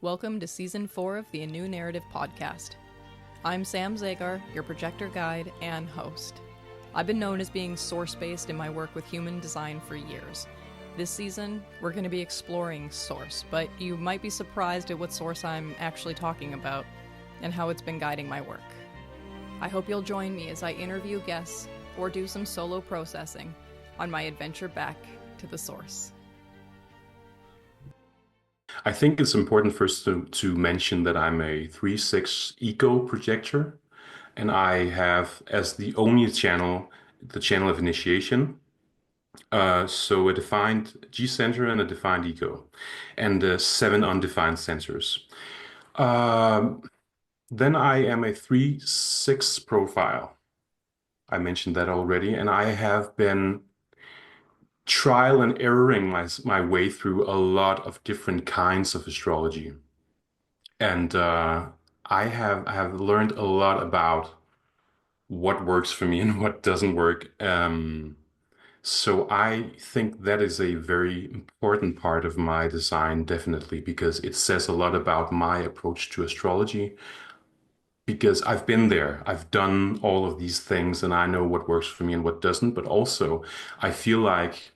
Welcome to Season 4 of the A New Narrative podcast. I'm Sam Zagar, your projector guide and host. I've been known as being source-based in my work with human design for years. This season, we're going to be exploring source, but you might be surprised at what source I'm actually talking about and how it's been guiding my work. I hope you'll join me as I interview guests or do some solo processing on my adventure back to the source. I think it's important first to mention that I'm a 3/6 eco projector, and I have as the only channel the channel of initiation. So a defined G center and a defined eco, and 7 undefined sensors. Um, then I am a 3/6 profile. I mentioned that already, and I have been trial and erroring my way through a lot of different kinds of astrology. And I have learned a lot about what works for me and what doesn't work. So I think that is a very important part of my design, definitely, because it says a lot about my approach to astrology. Because I've been there, I've done all of these things, and I know what works for me and what doesn't. But also, I feel like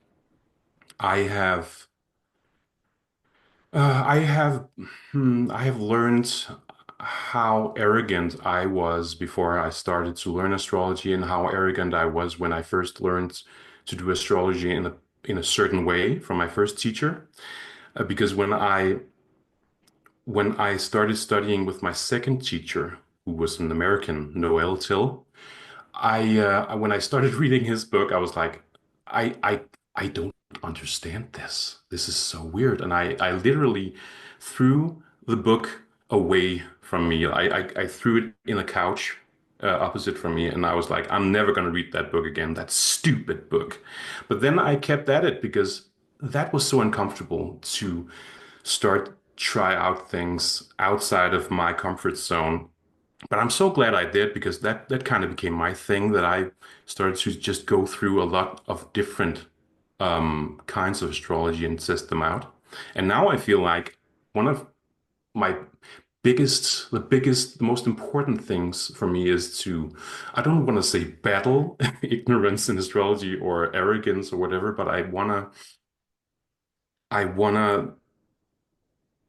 I have Uh, I have I have learned how arrogant I was before I started to learn astrology and how arrogant I was when I first learned to do astrology in a certain way from my first teacher. Because when I started studying with my second teacher, who was an American, Noel Till, when I started reading his book, I was like, I don't understand this. This is so weird. And I literally threw the book away from me. I threw it in a couch opposite from me, and I was like, I'm never going to read that book again. That stupid book. But then I kept at it because that was so uncomfortable to try out things outside of my comfort zone. But I'm so glad I did because that kind of became my thing that I started to just go through a lot of different kinds of astrology and test them out. And now I feel like one of my the most important things for me is to, I don't want to say battle ignorance in astrology or arrogance or whatever, but I wanna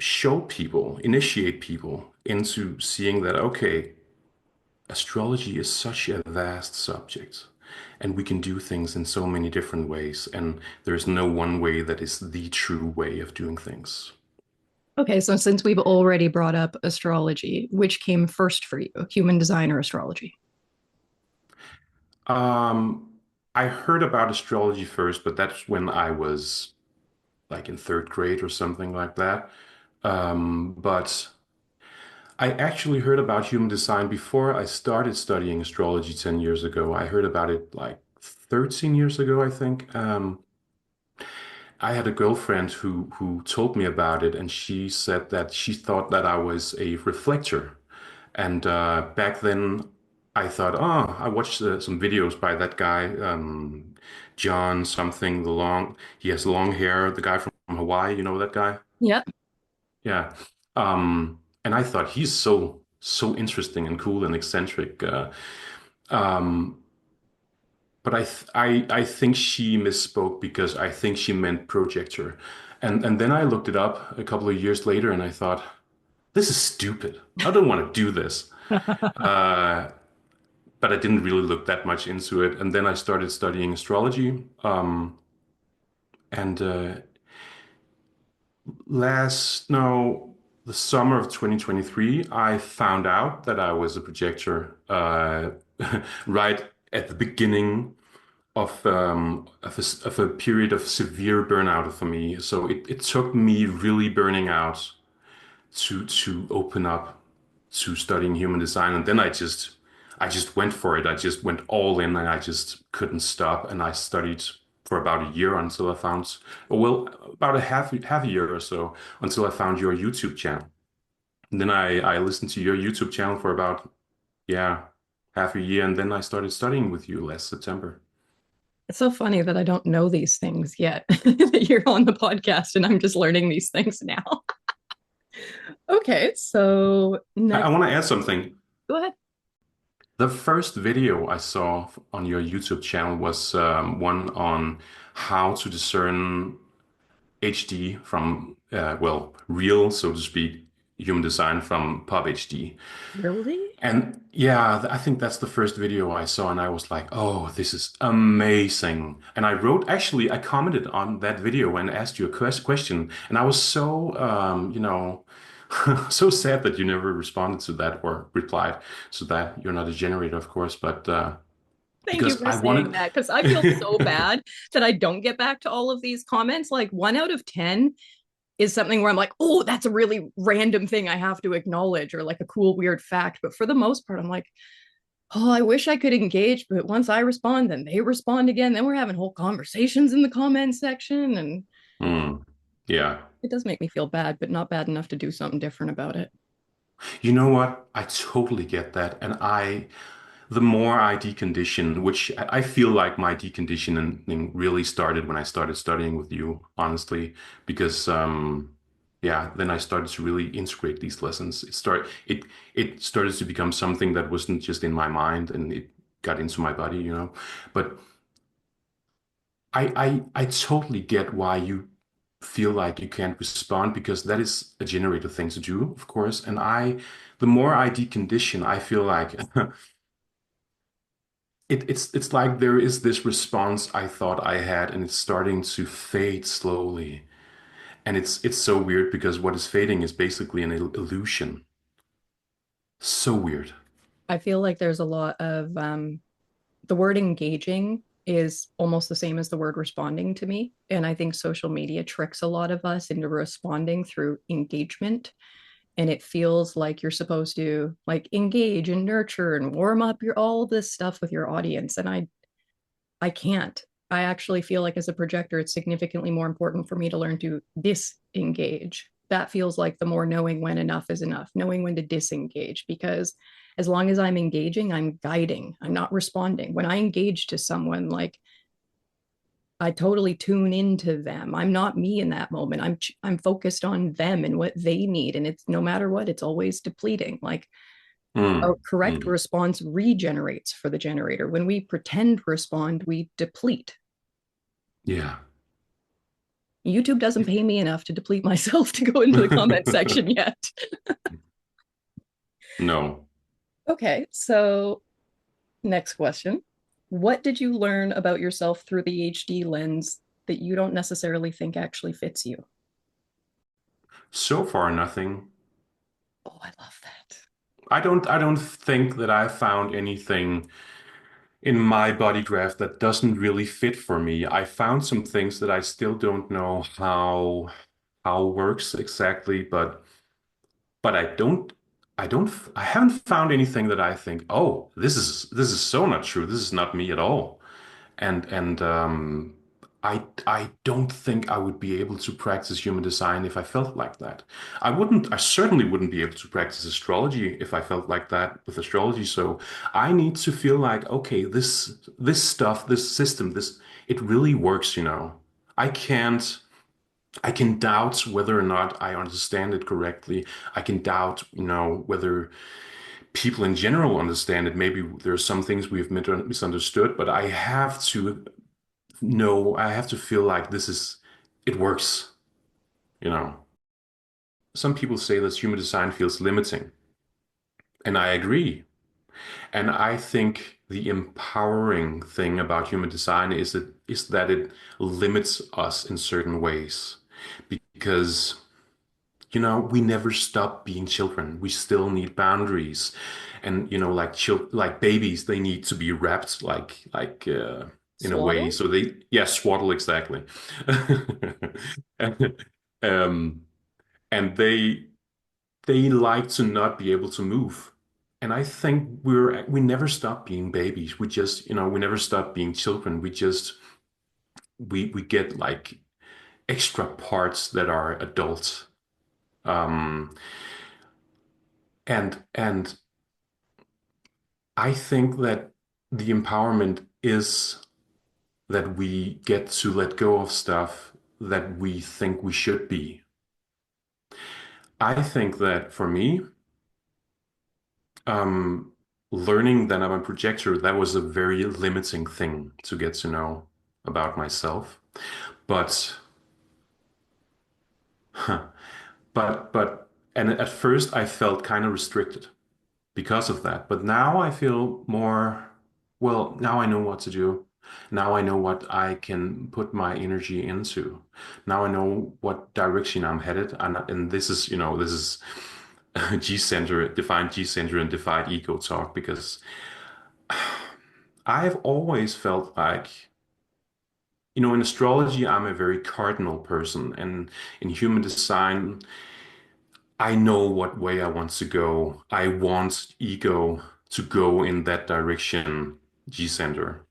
show people, initiate people into seeing that, okay, astrology is such a vast subject, and we can do things in so many different ways, and there's no one way that is the true way of doing things. Okay, so since we've already brought up astrology, which came first for you, human design or astrology? Um, I heard about astrology first, but that's when I was like in third grade or something like that. But I actually heard about human design before I started studying astrology 10 years ago. I heard about it like 13 years ago, I think. I had a girlfriend who told me about it, and she said that she thought that I was a reflector. And back then, I thought, oh, I watched some videos by that guy, John something. He has long hair. The guy from Hawaii, you know that guy? Yeah. Yeah. And I thought he's so interesting and cool and eccentric. Um, but I think she misspoke because I think she meant projector. And then I looked it up a couple of years later and I thought, this is stupid. I don't want to do this. Uh, but I didn't really look that much into it. And then I started studying astrology. And no, the summer of 2023, I found out that I was a projector right at the beginning of a period of severe burnout for me. So it took me really burning out to open up to studying human design, and then I just went for it. I just went all in, and I just couldn't stop. And I studied for about a year until I found, well, about a half a year or so until I found your YouTube channel. And then I listened to your YouTube channel for about, yeah, half a year, and then I started studying with you last September. It's so funny that I don't know these things yet. That you're on the podcast and I'm just learning these things now. Okay, so I next, want to add something. go ahead. The first video I saw on your YouTube channel was one on how to discern HD from, well, real, so to speak, human design from pub HD. Really? And yeah, I think that's the first video I saw, and I was like, oh, this is amazing. And actually, I commented on that video and asked you a question, and I was so, so sad that you never responded to that or replied to that. You're not a generator, of course, but Thank you because for I saying wanted. that because I feel so bad that I don't get back to all of these comments. Like 1 out of 10 is something where I'm like, oh, that's a really random thing I have to acknowledge or like a cool, weird fact. But for the most part, I'm like, oh, I wish I could engage. But once I respond, then they respond again. Then we're having whole conversations in the comment section. And Hmm, yeah. it does make me feel bad, but not bad enough to do something different about it. You know what? I totally get that. And the more I decondition, which I feel like my deconditioning really started when I started studying with you, honestly, because yeah, then I started to really integrate these lessons. It started to become something that wasn't just in my mind and it got into my body, you know. But I totally get why you feel like you can't respond because that is a generator thing to do, of course. And the more I decondition, I feel like it's like there is this response I thought I had, and it's starting to fade slowly. And it's so weird because what is fading is basically an illusion. So weird. I feel like there's a lot of the word engaging is almost the same as the word responding to me. And I think social media tricks a lot of us into responding through engagement. And it feels like you're supposed to like engage and nurture and warm up your all this stuff with your audience. And I can't. I actually feel like as a projector, it's significantly more important for me to learn to disengage. That feels like the more knowing when enough is enough, knowing when to disengage, because as long as I'm engaging, I'm guiding, I'm not responding. When I engage to someone, like I totally tune into them. I'm not me in that moment. I'm focused on them and what they need, and it's no matter what, it's always depleting. Like a Mm, correct mm, response regenerates for the generator. When we pretend respond, we deplete. yeah. YouTube doesn't pay me enough to deplete myself to go into the comment section yet. No. Okay, so next question. What did you learn about yourself through the HD lens that you don't necessarily think actually fits you? So far, nothing. Oh, I love that. I don't think that I found anything in my body graph that doesn't really fit for me. I found some things that I still don't know how works exactly, but I haven't found anything that I think, oh, this is so not true. This is not me at all. And I don't think I would be able to practice human design if I felt like that. I certainly wouldn't be able to practice astrology if I felt like that with astrology. So I need to feel like, okay, this stuff, this system, it really works, you know. I can't I can doubt whether or not I understand it correctly. I can doubt, you know, whether people in general understand it. Maybe there are some things we've misunderstood, but I have to know, I have to feel like it works, you know. Some people say that human design feels limiting, and I agree. And I think the empowering thing about human design is that it limits us in certain ways because you know, we never stop being children. We still need boundaries. And, you know, like babies, they need to be wrapped in a way. Swaddle? So yeah, swaddle exactly. And, um, and they like to not be able to move. And I think we never stop being babies. We just, you know, we never stop being children. We get like extra parts that are adults. Um, and I think that the empowerment is that we get to let go of stuff that we think we should be. I think that for me, um, learning that I'm a projector, that was a very limiting thing to get to know about myself. But, huh, and at first I felt kind of restricted because of that. But now I feel more, well, now I know what to do. Now I know what I can put my energy into. Now I know what direction I'm headed. And this is, this is G-center, defined G-center and defined ego talk because I've always felt like, in astrology, I'm a very cardinal person. And in human design, I know what way I want to go. I want ego to go in that direction, G center.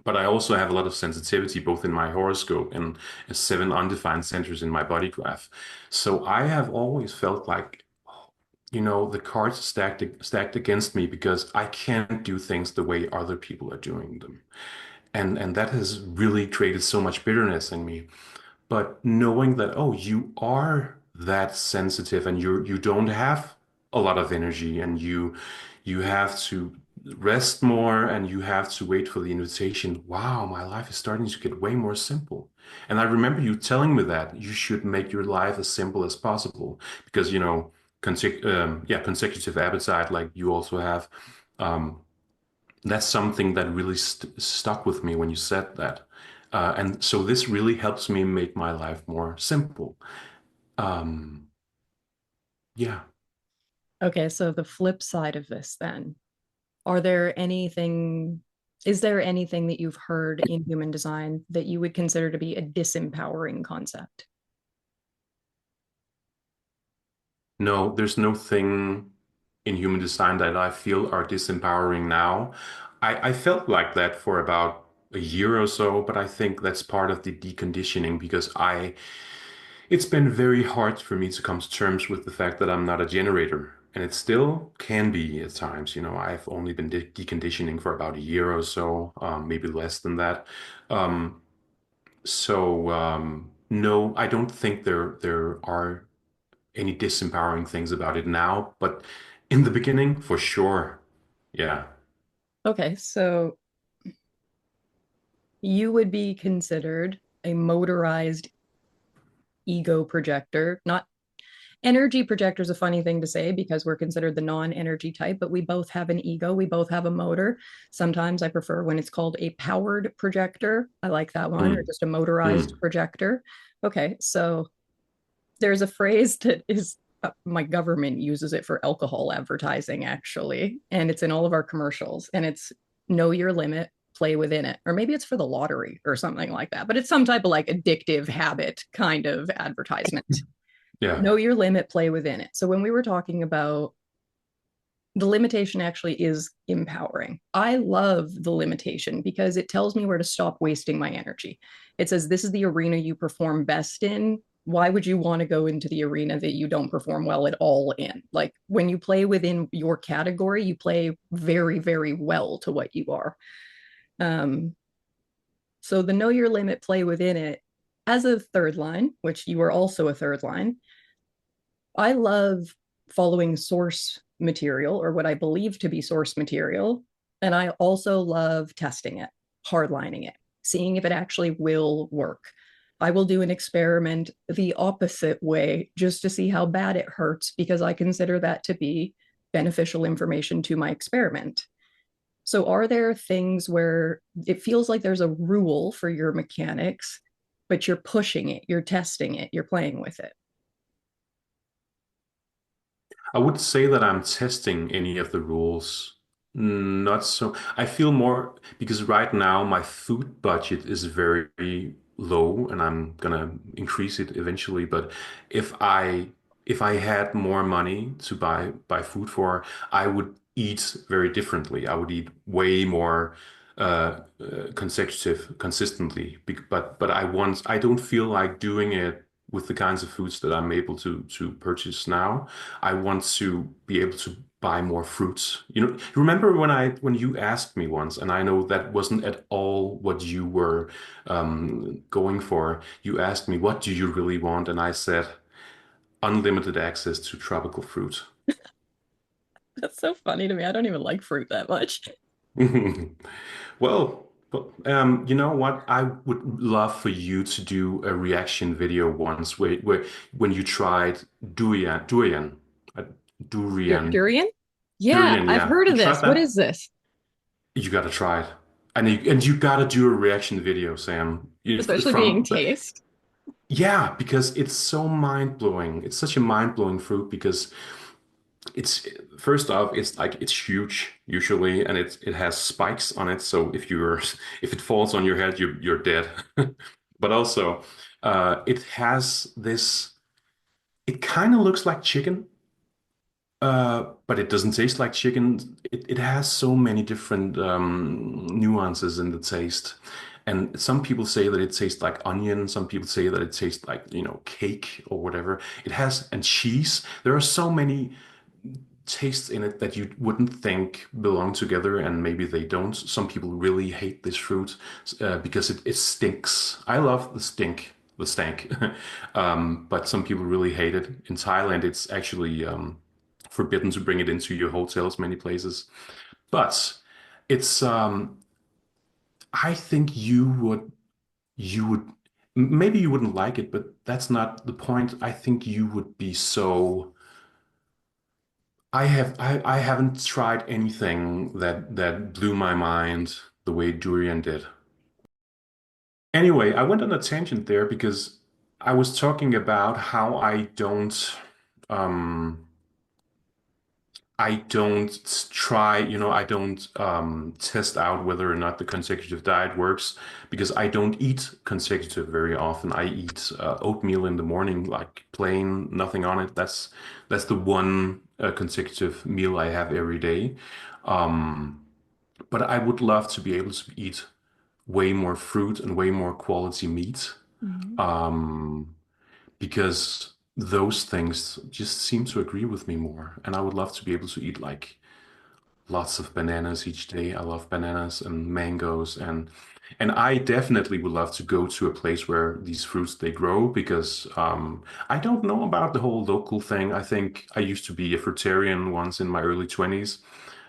But I also have a lot of sensitivity both in my horoscope and seven undefined centers in my body graph. So I have always felt like, the cards are stacked against me because I can't do things the way other people are doing them. And that has really created so much bitterness in me. But knowing that, oh, you are that sensitive and you don't have a lot of energy and you have to rest more and you have to wait for the invitation. Wow, my life is starting to get way more simple. And I remember you telling me that you should make your life as simple as possible because, consecutive appetite, like you also have. Um, that's something that really stuck with me when you said that. And so this really helps me make my life more simple. Um, yeah. Okay, so the flip side of this then, are there anything, is there anything that you've heard in human design that you would consider to be a disempowering concept? No, there's no thing in human design that I feel are disempowering now. I felt like that for about a year or so, but I think that's part of the deconditioning because it's been very hard for me to come to terms with the fact that I'm not a generator. And it still can be at times. I've only been deconditioning for about a year or so, maybe less than that. Um, no, I don't think there are any disempowering things about it now, but in the beginning, for sure. Yeah. Okay, so you would be considered a motorized ego projector. Not energy projector is a funny thing to say because we're considered the non-energy type, but we both have an ego, we both have a motor. Sometimes I prefer when it's called a powered projector. I like that one, or Mm, just a motorized mm. projector. Okay, so there's a phrase that is my government uses it for alcohol advertising actually, and it's in all of our commercials, and it's know your limit, play within it, or maybe it's for the lottery or something like that, but it's some type of like addictive habit kind of advertisement. Yeah. Know your limit, play within it. So when we were talking about the limitation actually is empowering. I love the limitation because it tells me where to stop wasting my energy. It says, this is the arena you perform best in. Why would you want to go into the arena that you don't perform well at all in? Like when you play within your category, you play very, very well to what you are. Um, so the know your limit, play within it as a third line, which you are also a third line. I love following source material or what I believe to be source material. And I also love testing it, hardlining it, seeing if it actually will work. I will do an experiment the opposite way just to see how bad it hurts because I consider that to be beneficial information to my experiment. So, are there things where it feels like there's a rule for your mechanics, but you're pushing it, you're testing it, you're playing with it? I would say that I'm testing any of the rules. Not so. I feel more because right now my food budget is very low and I'm gonna increase it eventually. But if I if I had more money to buy food for, I would eat very differently. I would eat way more consistently. But I don't feel like doing it with the kinds of foods that I'm able to purchase now. I want to be able to buy more fruits. You remember when you asked me once, and I know that wasn't at all what you were going for. You asked me, "What do you really want?" And I said, unlimited access to tropical fruit. That's so funny to me. I don't even like fruit that much. Well, you know what? I would love for you to do a reaction video once where when you tried durian, uh, durian, Durian? Yeah, durian. I've Yeah, heard you of this. tried What is that? this? You gotta try it, and you gotta do a reaction video, Sam. Especially being From taste. yeah, because it's so mind blowing. It's such a mind blowing fruit because it's first off, it's like it's huge usually, and it has spikes on it. So if it falls on your head, you're dead. But also, it has this. It kind of looks like chicken, but it doesn't taste like chicken. It has so many different nuances in the taste. And some people say that it tastes like onion. Some people say that it tastes like, cake or whatever. It has, and cheese. There are so many tastes in it that you wouldn't think belong together, and maybe they don't. Some people really hate this fruit because it stinks. I love the stank, but some people really hate it. In Thailand, it's actually forbidden to bring it into your hotels, many places. But it's, I think you would, maybe you wouldn't like it, but that's not the point. I think you would be so. I haven't tried anything that blew my mind the way durian did. Anyway, I went on a tangent there because I was talking about how um I don't try, I don't test out whether or not the consecutive diet works because I don't eat consecutive very often. I eat oatmeal in the morning, like plain, nothing on it. That's the one consecutive meal I have every day. Um, but I would love to be able to eat way more fruit and way more quality meat Mhm. um, because those things just seem to agree with me more. And I would love to be able to eat like lots of bananas each day. I love bananas and mangoes and I definitely would love to go to a place where these fruits they grow because I don't know about the whole local thing. I think I used to be a fruitarian once in my early 20s.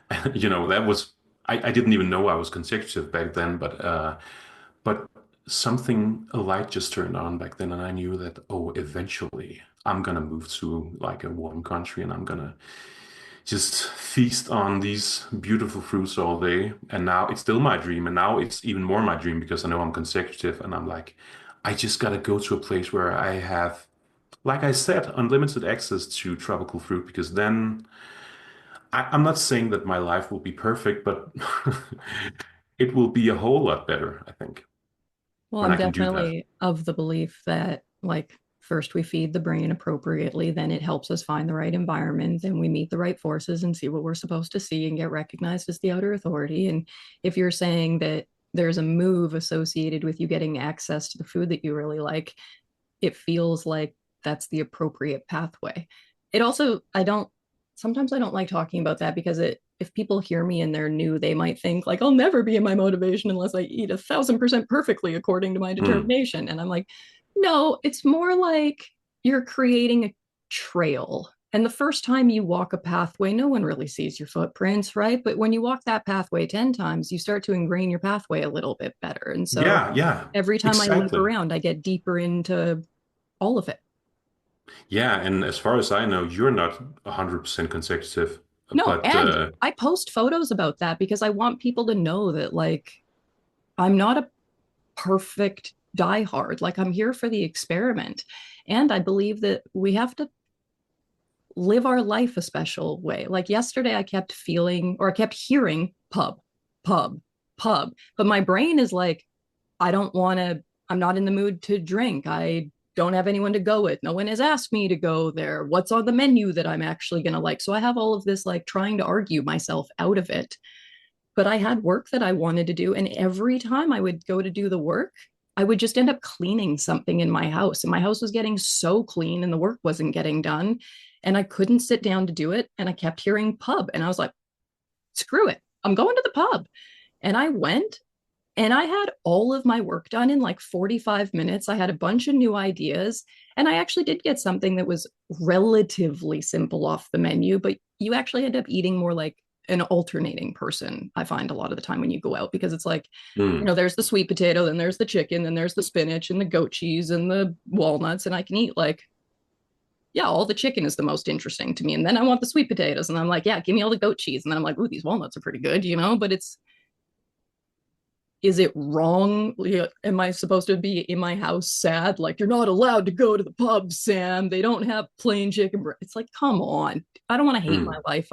That was I didn't even know I was consecutive back then, but something a light just turned on back then and I knew that eventually I'm gonna move to like a warm country and I'm gonna just feast on these beautiful fruits all day. And now it's still my dream. And now it's even more my dream because I know I'm consecutive. And I'm like, I just got to go to a place where I have, like I said, unlimited access to tropical fruit because then I'm not saying that my life will be perfect, but it will be a whole lot better, I think, Well, when I'm I can do that. definitely of the belief that, like, first we feed the brain appropriately, then it helps us find the right environment, and we meet the right forces and see what we're supposed to see and get recognized as the outer authority. And if you're saying that there's a move associated with you getting access to the food that you really like, it feels like that's the appropriate pathway. It also, sometimes I don't like talking about that because if people hear me and they're new, they might think like, I'll never be in my motivation unless I eat 1,000% perfectly according to my Mm. determination. And I'm like, no, it's more like you're creating a trail. And the first time you walk a pathway, no one really sees your footprints, right? But when you walk that pathway 10 times, you start to ingrain your pathway a little bit better. And so Yeah, yeah, every time I loop exactly. around, I get deeper into all of it. Yeah, and as far as I know, you're not 100% consecutive, No, but and I post photos about that because I want people to know that, like, I'm not a perfect diehard. Like, I'm here for the experiment. And I believe that we have to live our life a special way. Like yesterday, I kept feeling or I kept hearing pub, pub, pub. But my brain is like, I don't want to, I'm not in the mood to drink. I don't have anyone to go with. No one has asked me to go there. What's on the menu that I'm actually going to like? So I have all of this like trying to argue myself out of it. But I had work that I wanted to do. And every time I would go to do the work, I would just end up cleaning something in my house. And my house was getting so clean and the work wasn't getting done. And I couldn't sit down to do it. And I kept hearing pub. And I was like, screw it. I'm going to the pub. And I went And I had all of my work done in like 45 minutes. I had a bunch of new ideas. And I actually did get something that was relatively simple off the menu, but you actually end up eating more like an alternating person, I find a lot of the time when you go out, because it's like, Mm. there's the sweet potato, then there's the chicken, then there's the spinach and the goat cheese and the walnuts. And I can eat like, yeah, all the chicken is the most interesting to me. And then I want the sweet potatoes. And I'm like, yeah, give me all the goat cheese. And then I'm like, ooh, these walnuts are pretty good. But is it wrong? Am I supposed to be in my house sad? Like, you're not allowed to go to the pub, Sam. They don't have plain chicken breast. It's like, come on. I don't want to hate my Mm. life.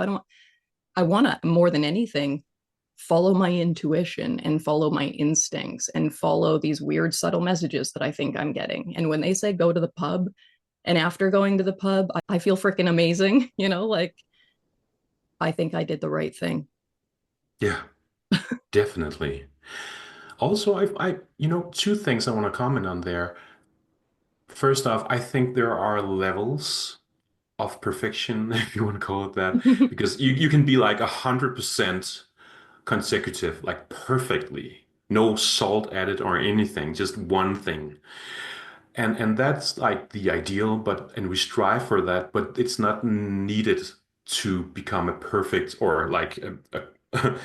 I want to, more than anything, follow my intuition and follow my instincts and follow these weird, subtle messages that I think I'm getting. And when they say go to the pub, and after going to the pub, I feel freaking amazing. Like I think I did the right thing. Yeah, definitely. Also, two things I want to comment on there. First off, I think there are levels of perfection, if you want to call it that, because you can be like 100% consecutive, like perfectly, no salt added or anything, just one thing. And that's like the ideal, and we strive for that, but it's not needed to become a perfect or like a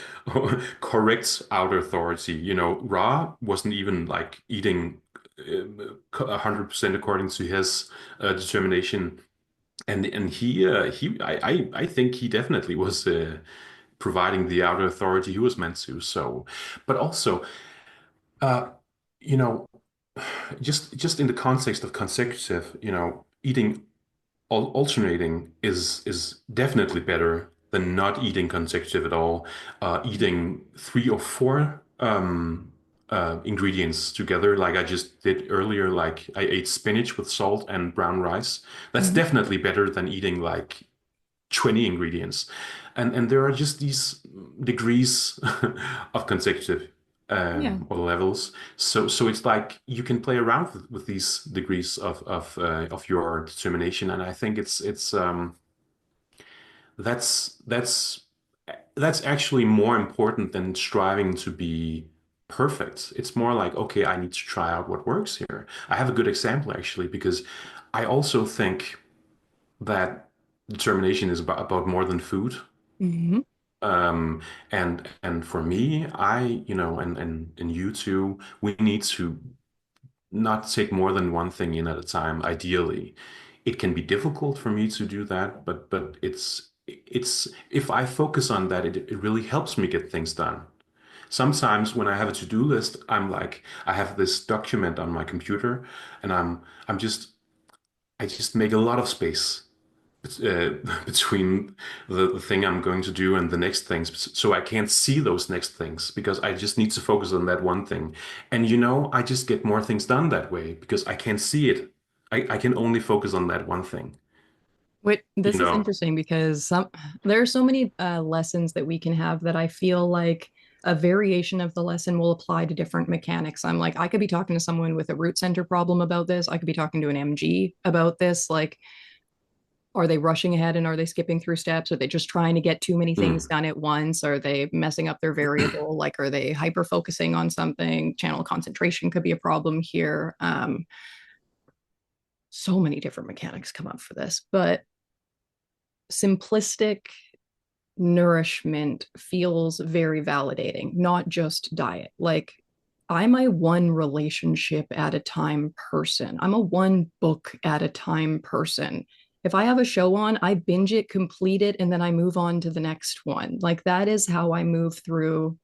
correct outer authority. Ra wasn't even like eating 100% according to his determination, and I think he definitely was providing the outer authority he was meant to. So, but also, uh, you know, just in the context of consecutive, eating alternating is definitely better than not eating consecutive at all. Eating three or four ingredients together, like I just did earlier, like I ate spinach with salt and brown rice. That's Mhm. definitely better than eating like 20 ingredients. And there are just these degrees of consecutive Yeah. or levels. So it's like you can play around with these degrees of your determination. And I think it's that's that's that's actually more important than striving to be perfect. It's more like, okay, I need to try out what works here. I have a good example actually, because I also think that determination is about more than food. Mhm. Um, and for me, and you too, we need to not take more than one thing in at a time, ideally. It can be difficult for me to do that, but it's if I focus on that, it really helps me get things done. Sometimes when I have a to-do list, I'm like, I have this document on my computer, and I'm just I just make a lot of space uh, between the thing I'm going to do and the next things. So I can't see those next things because I just need to focus on that one thing. And I just get more things done that way because I can't see it. I can only focus on that one thing, Wait, you this is know? interesting because there are so many lessons that we can have that I feel like a variation of the lesson will apply to different mechanics. I'm like, I could be talking to someone with a root center problem about this. I could be talking to an MG about this. Like, are they rushing ahead and are they skipping through steps? Are they just trying to get too many things Mm. done at once? Are they messing up their variable? Like, are they hyper focusing on something? Channel concentration could be a problem here. So many different mechanics come up for this, but simplistic nourishment feels very validating, not just diet. Like, I'm a one relationship at a time person. I'm a one book at a time person. If I have a show on, I binge it, complete it, and then I move on to the next one. Like, that is how I move through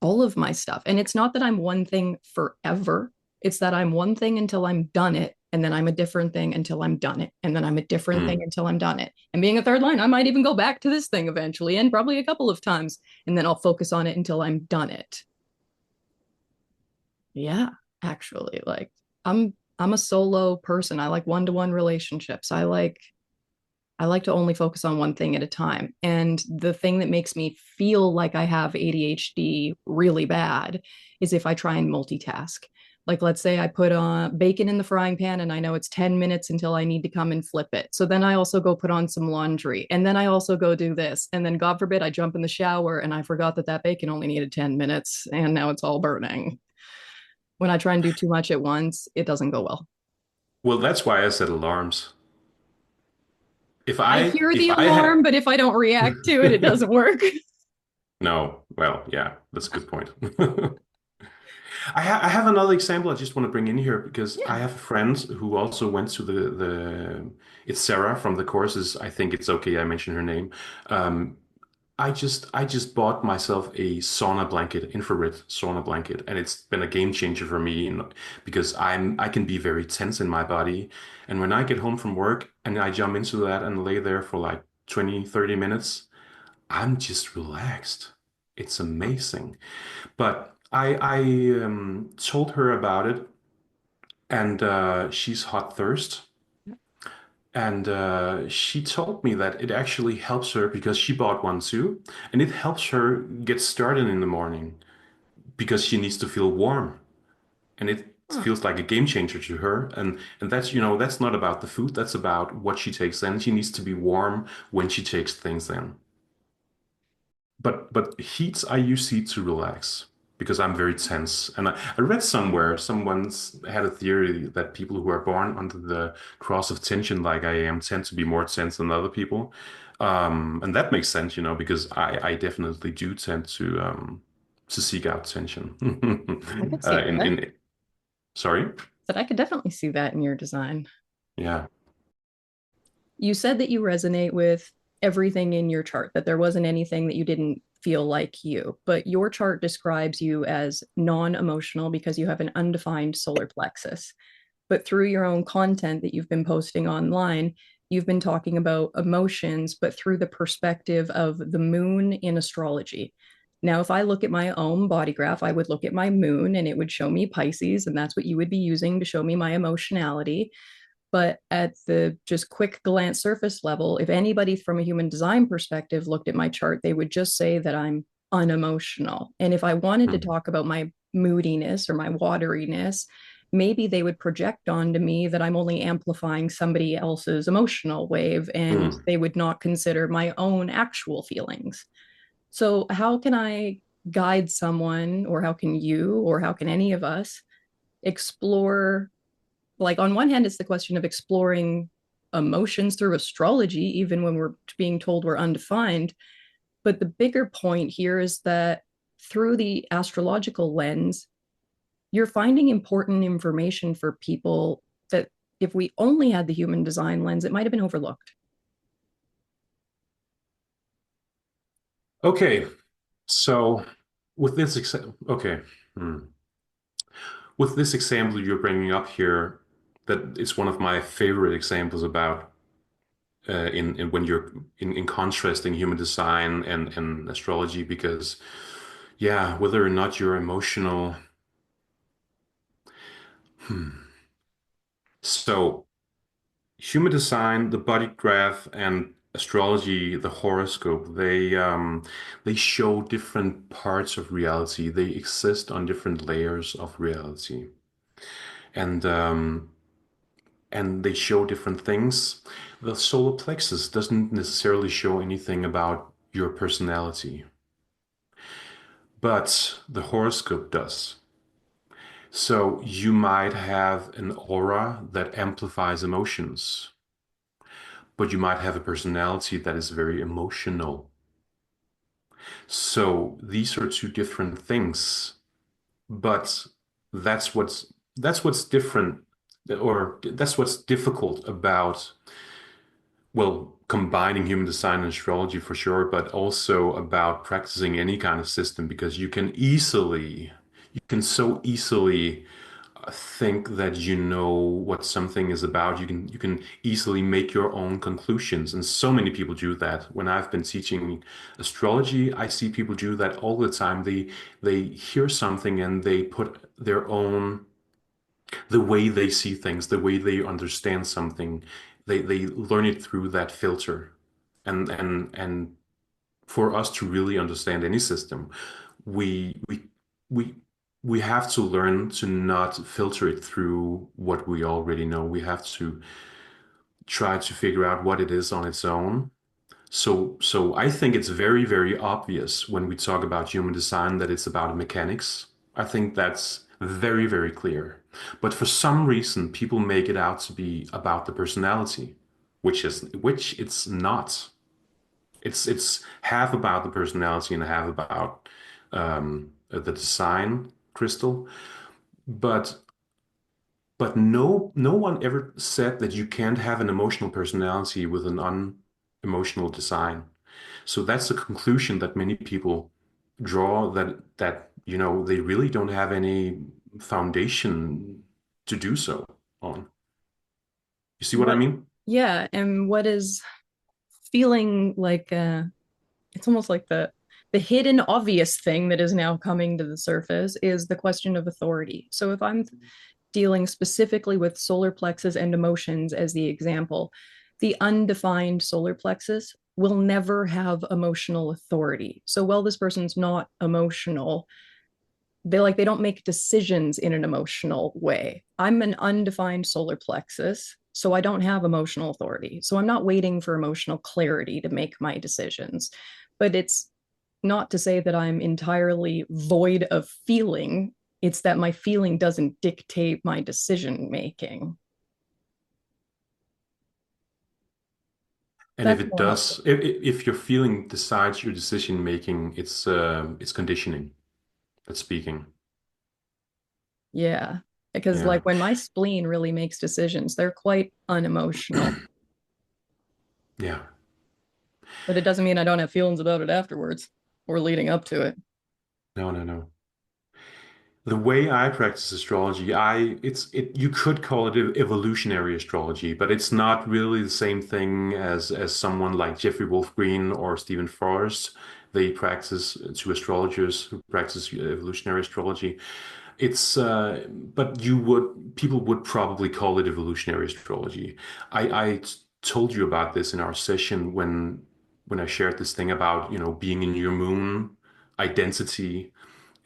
all of my stuff. And it's not that I'm one thing forever, it's that I'm one thing until I'm done it. And then I'm a different thing until I'm done it. And then I'm a different thing Mm. until I'm done it. And being a third line, I might even go back to this thing eventually and probably a couple of times. And then I'll focus on it until I'm done it. Yeah, actually, like I'm a solo person. I like one-to-one relationships. I like to only focus on one thing at a time. And the thing that makes me feel like I have ADHD really bad is if I try and multitask. Like, let's say I put on bacon in the frying pan and I know it's 10 minutes until I need to come and flip it. So then I also go put on some laundry. And then I also go do this. And then, God forbid, I jump in the shower and I forgot that that bacon only needed 10 minutes and now it's all burning. When I try and do too much at once, it doesn't go well. Well, that's why I set alarms. If I I hear the if I alarm, had but if I don't react to it, it doesn't work. no, well, yeah, that's a good point. I have another example I just want to bring in here because I Yeah. have a friend who also went to the it's Sarah from the courses. I think it's okay I mention her name. Um, I just bought myself a sauna blanket, infrared sauna blanket, and it's been a game changer for me because I can be very tense in my body. And when I get home from work and I jump into that and lay there for like 20, 30 minutes, I'm just relaxed. It's amazing. But I told her about it, and she's hot thirst. And she told me that it actually helps her because she bought one too, and it helps her get started in the morning because she needs to feel warm, and it Huh. feels like a game changer to her. And that's that's not about the food, that's about what she takes in. She needs to be warm when she takes things in. But heats I use heat to relax because I'm very tense. And I read somewhere someone's had a theory that people who are born under the cross of tension like I am tend to be more tense than other people. And that makes sense, because I definitely do tend to seek out tension. I could see that. In sorry? But I could definitely see that in your design. Yeah. You said that you resonate with everything in your chart, that there wasn't anything that you didn't feel like you, but your chart describes you as non emotional because you have an undefined solar plexus. But through your own content that you've been posting online, you've been talking about emotions, but through the perspective of the moon in astrology. Now, if I look at my own body graph, I would look at my moon and it would show me Pisces, and that's what you would be using to show me my emotionality. But at the just quick glance surface level, if anybody from a human design perspective looked at my chart, they would just say that I'm unemotional. And if I wanted to Hmm. talk about my moodiness or my wateriness, maybe they would project onto me that I'm only amplifying somebody else's emotional wave and Hmm. they would not consider my own actual feelings. So, how can I guide someone, or how can you, or how can any of us explore, like, on one hand, it's the question of exploring emotions through astrology, even when we're being told we're undefined. But the bigger point here is that through the astrological lens, you're finding important information for people that if we only had the human design lens, it might have been overlooked. Okay. So with this okay. Hmm. With this example you're bringing up here, that is one of my favorite examples about in when you're in contrasting human design and astrology, because yeah, whether or not you're emotional. Hmm. So human design, the body graph, and astrology, the horoscope, they show different parts of reality. They exist on different layers of reality. And they show different things. The solar plexus doesn't necessarily show anything about your personality, but the horoscope does. So you might have an aura that amplifies emotions, but you might have a personality that is very emotional. So these are two different things, but that's what's different, or that's what's difficult about, well, combining human design and astrology for sure, but also about practicing any kind of system, because you can so easily think that you know what something is about. You can easily make your own conclusions, and so many people do that. When I've been teaching astrology, I see people do that all the time. They hear something and they put their own, the way they see things, the way they understand something, they learn it through that filter. And for us to really understand any system, we we we we have to learn to not filter it through what we already know. We have to try to figure out what it is on its own. So I think it's very, very obvious when we talk about human design that it's about mechanics. I think that's very, very clear. But for some reason, people make it out to be about the personality, which it's not. It's half about the personality and half about the design crystal. But no one ever said that you can't have an emotional personality with an unemotional design. So that's the conclusion that many people draw that they really don't have any foundation to do so on. You see what I What, mean? yeah, and what is feeling like it's almost like the hidden obvious thing that is now coming to the surface is the question of authority. So if I'm dealing specifically with solar plexus and emotions as the example, the undefined solar plexus will never have emotional authority. So while this person's not emotional, they don't make decisions in an emotional way. I'm an undefined solar plexus, so I don't have emotional authority. So I'm not waiting for emotional clarity to make my decisions. But it's not to say that I'm entirely void of feeling. It's that my feeling doesn't dictate my decision making. And if That's it more helpful. does, if your feeling decides your decision making, it's conditioning that's speaking. Yeah. Because Yeah. like when my spleen really makes decisions, they're quite unemotional. Yeah. But it doesn't mean I don't have feelings about it afterwards or leading up to it. No, no, no. The way I practice astrology, you could call it evolutionary astrology, but it's not really the same thing as someone like Jeffrey Wolf Green or Stephen Forrest. They practice to astrologers who practice evolutionary astrology. But people would probably call it evolutionary astrology. I told you about this in our session when I shared this thing about, being in your moon identity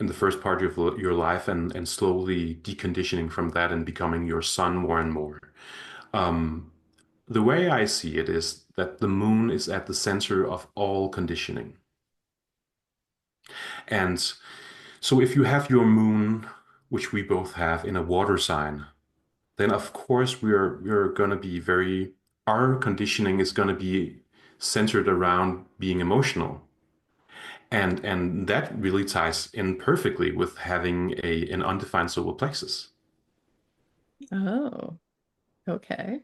in the first part of your life and slowly deconditioning from that and becoming your sun more and more. Um, the way I see it is that the moon is at the center of all conditioning. And so if you have your moon, which we both have in a water sign, then of course we're going to be our conditioning is going to be centered around being emotional. And that really ties in perfectly with having an undefined solar plexus. Oh, okay.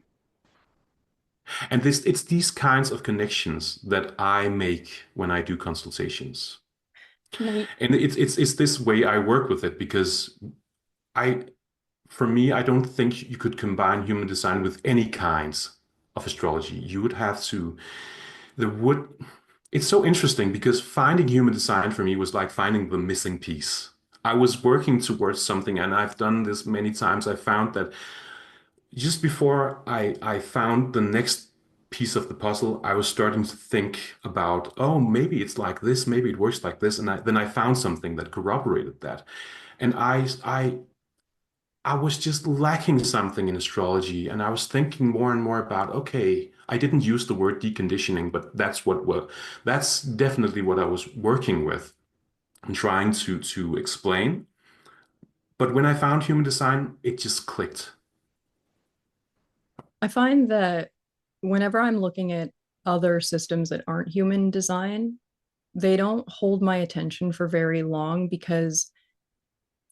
And it's these kinds of connections that I make when I do consultations. Can And it's this way I work with it because I for me, I don't think you could combine human design with any kinds of astrology. You would have to there would it's so interesting because finding human design for me was like finding the missing piece. I was working towards something and I've done this many times. I found that just before I found the next piece of the puzzle, I was starting to think about, oh, maybe it's like this, maybe it works like this, and then I found something that corroborated that, and I was just lacking something in astrology, and I was thinking more and more about, okay, I didn't use the word deconditioning, but that's definitely what I was working with and trying to explain. But when I found human design, it just clicked. I find that whenever I'm looking at other systems that aren't human design, they don't hold my attention for very long because,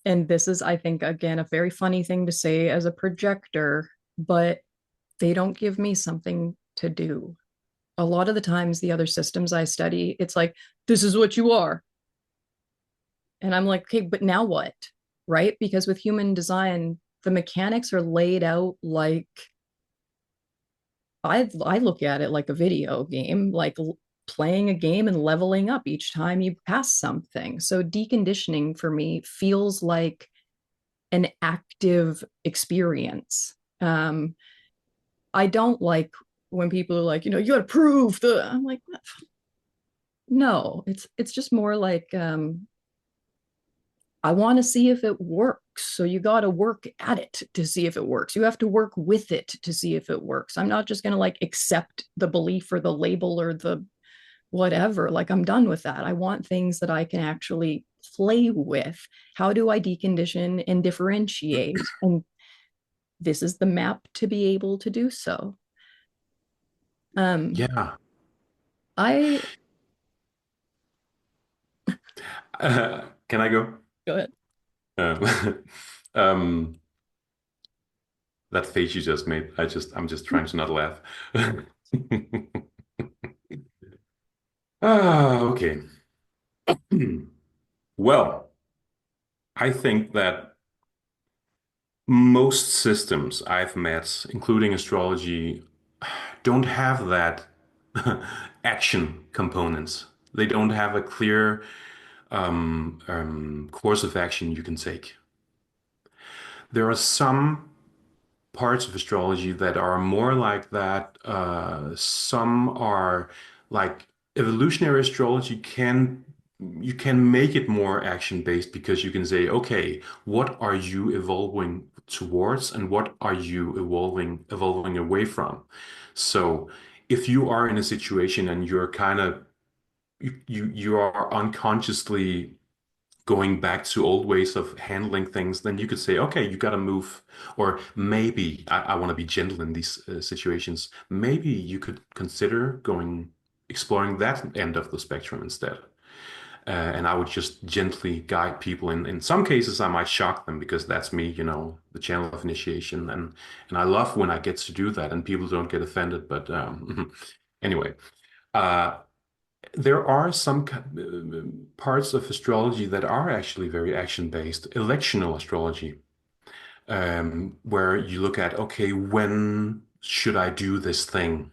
and this is, I think, again, a very funny thing to say as a projector, but they don't give me something to do. A lot of the times, the other systems I study, it's like, this is what you are. And I'm like, okay, but now what? Right? Because with human design, the mechanics are laid out like I look at it like a video game, like playing a game and leveling up each time you pass something. So deconditioning for me feels like an active experience. I don't like when people are like, you got to prove the. I'm like, no, it's just more like I want to see if it works. So you got to work at it to see if it works. You have to work with it to see if it works. I'm not just going to like accept the belief or the label or the whatever. Like, I'm done with that. I want things that I can actually play with. How do I decondition and differentiate? And this is the map to be able to do so. Um, Yeah. I Can I go? Go ahead. Uh, um, that face you just made, I'm just trying to not laugh. Ah, okay. Well, I think that most systems I've met, including astrology, don't have that action components. They don't have a clear course of action you can take. There are some parts of astrology that are more like that. Some are like evolutionary astrology can you can make it more action based because you can say, okay, what are you evolving towards and what are you evolving away from? So if you are in a situation and you're kind of you are unconsciously going back to old ways of handling things, then you could say, okay, you got to move. Or maybe I want to be gentle in these situations. Maybe you could consider exploring that end of the spectrum instead. And I would just gently guide people. In some cases, I might shock them because that's me, the channel of initiation. And I love when I get to do that and people don't get offended. But anyway, uh, there are some parts of astrology that are actually very action-based, electional astrology, where you look at, okay, when should I do this thing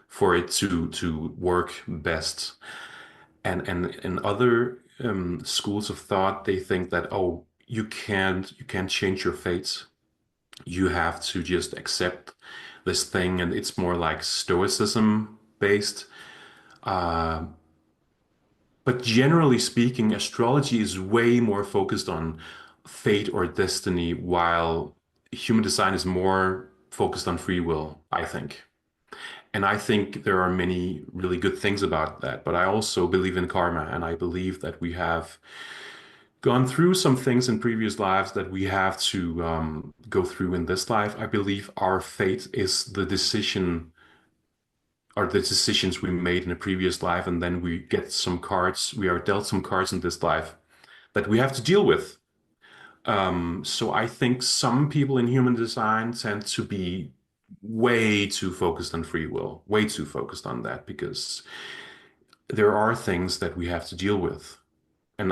for it to work best? And in other schools of thought, they think that, oh, you can't change your fate. You have to just accept this thing, and it's more like stoicism based. Uh, But generally speaking, astrology is way more focused on fate or destiny, while human design is more focused on free will, I think. And I think there are many really good things about that. But I also believe in karma, and I believe that we have gone through some things in previous lives that we have to go through in this life. I believe our fate is the decision are the decisions we made in a previous life, and then we get some cards, we are dealt some cards in this life that we have to deal with. So I think some people in human design tend to be way too focused on free will, way too focused on that because there are things that we have to deal with. And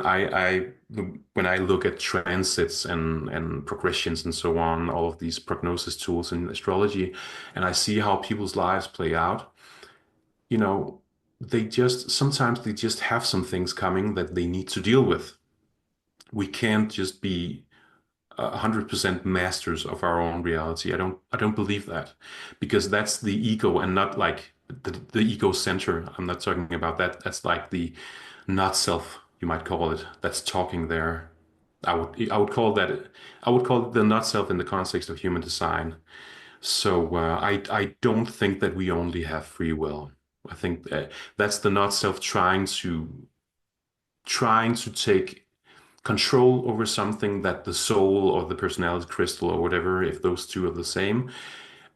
when I look at transits and progressions and so on, all of these prognosis tools in astrology, and I see how people's lives play out, you know, sometimes they just have some things coming that they need to deal with. We can't just be 100% masters of our own reality. I don't believe that because that's the ego and not like the ego center. I'm not talking about that. That's like the not self, you might call it, that's talking there. I would call it the not self in the context of human design. So I don't think that we only have free will. I think that's the not self trying to take control over something that the soul or the personality crystal or whatever, if those two are the same,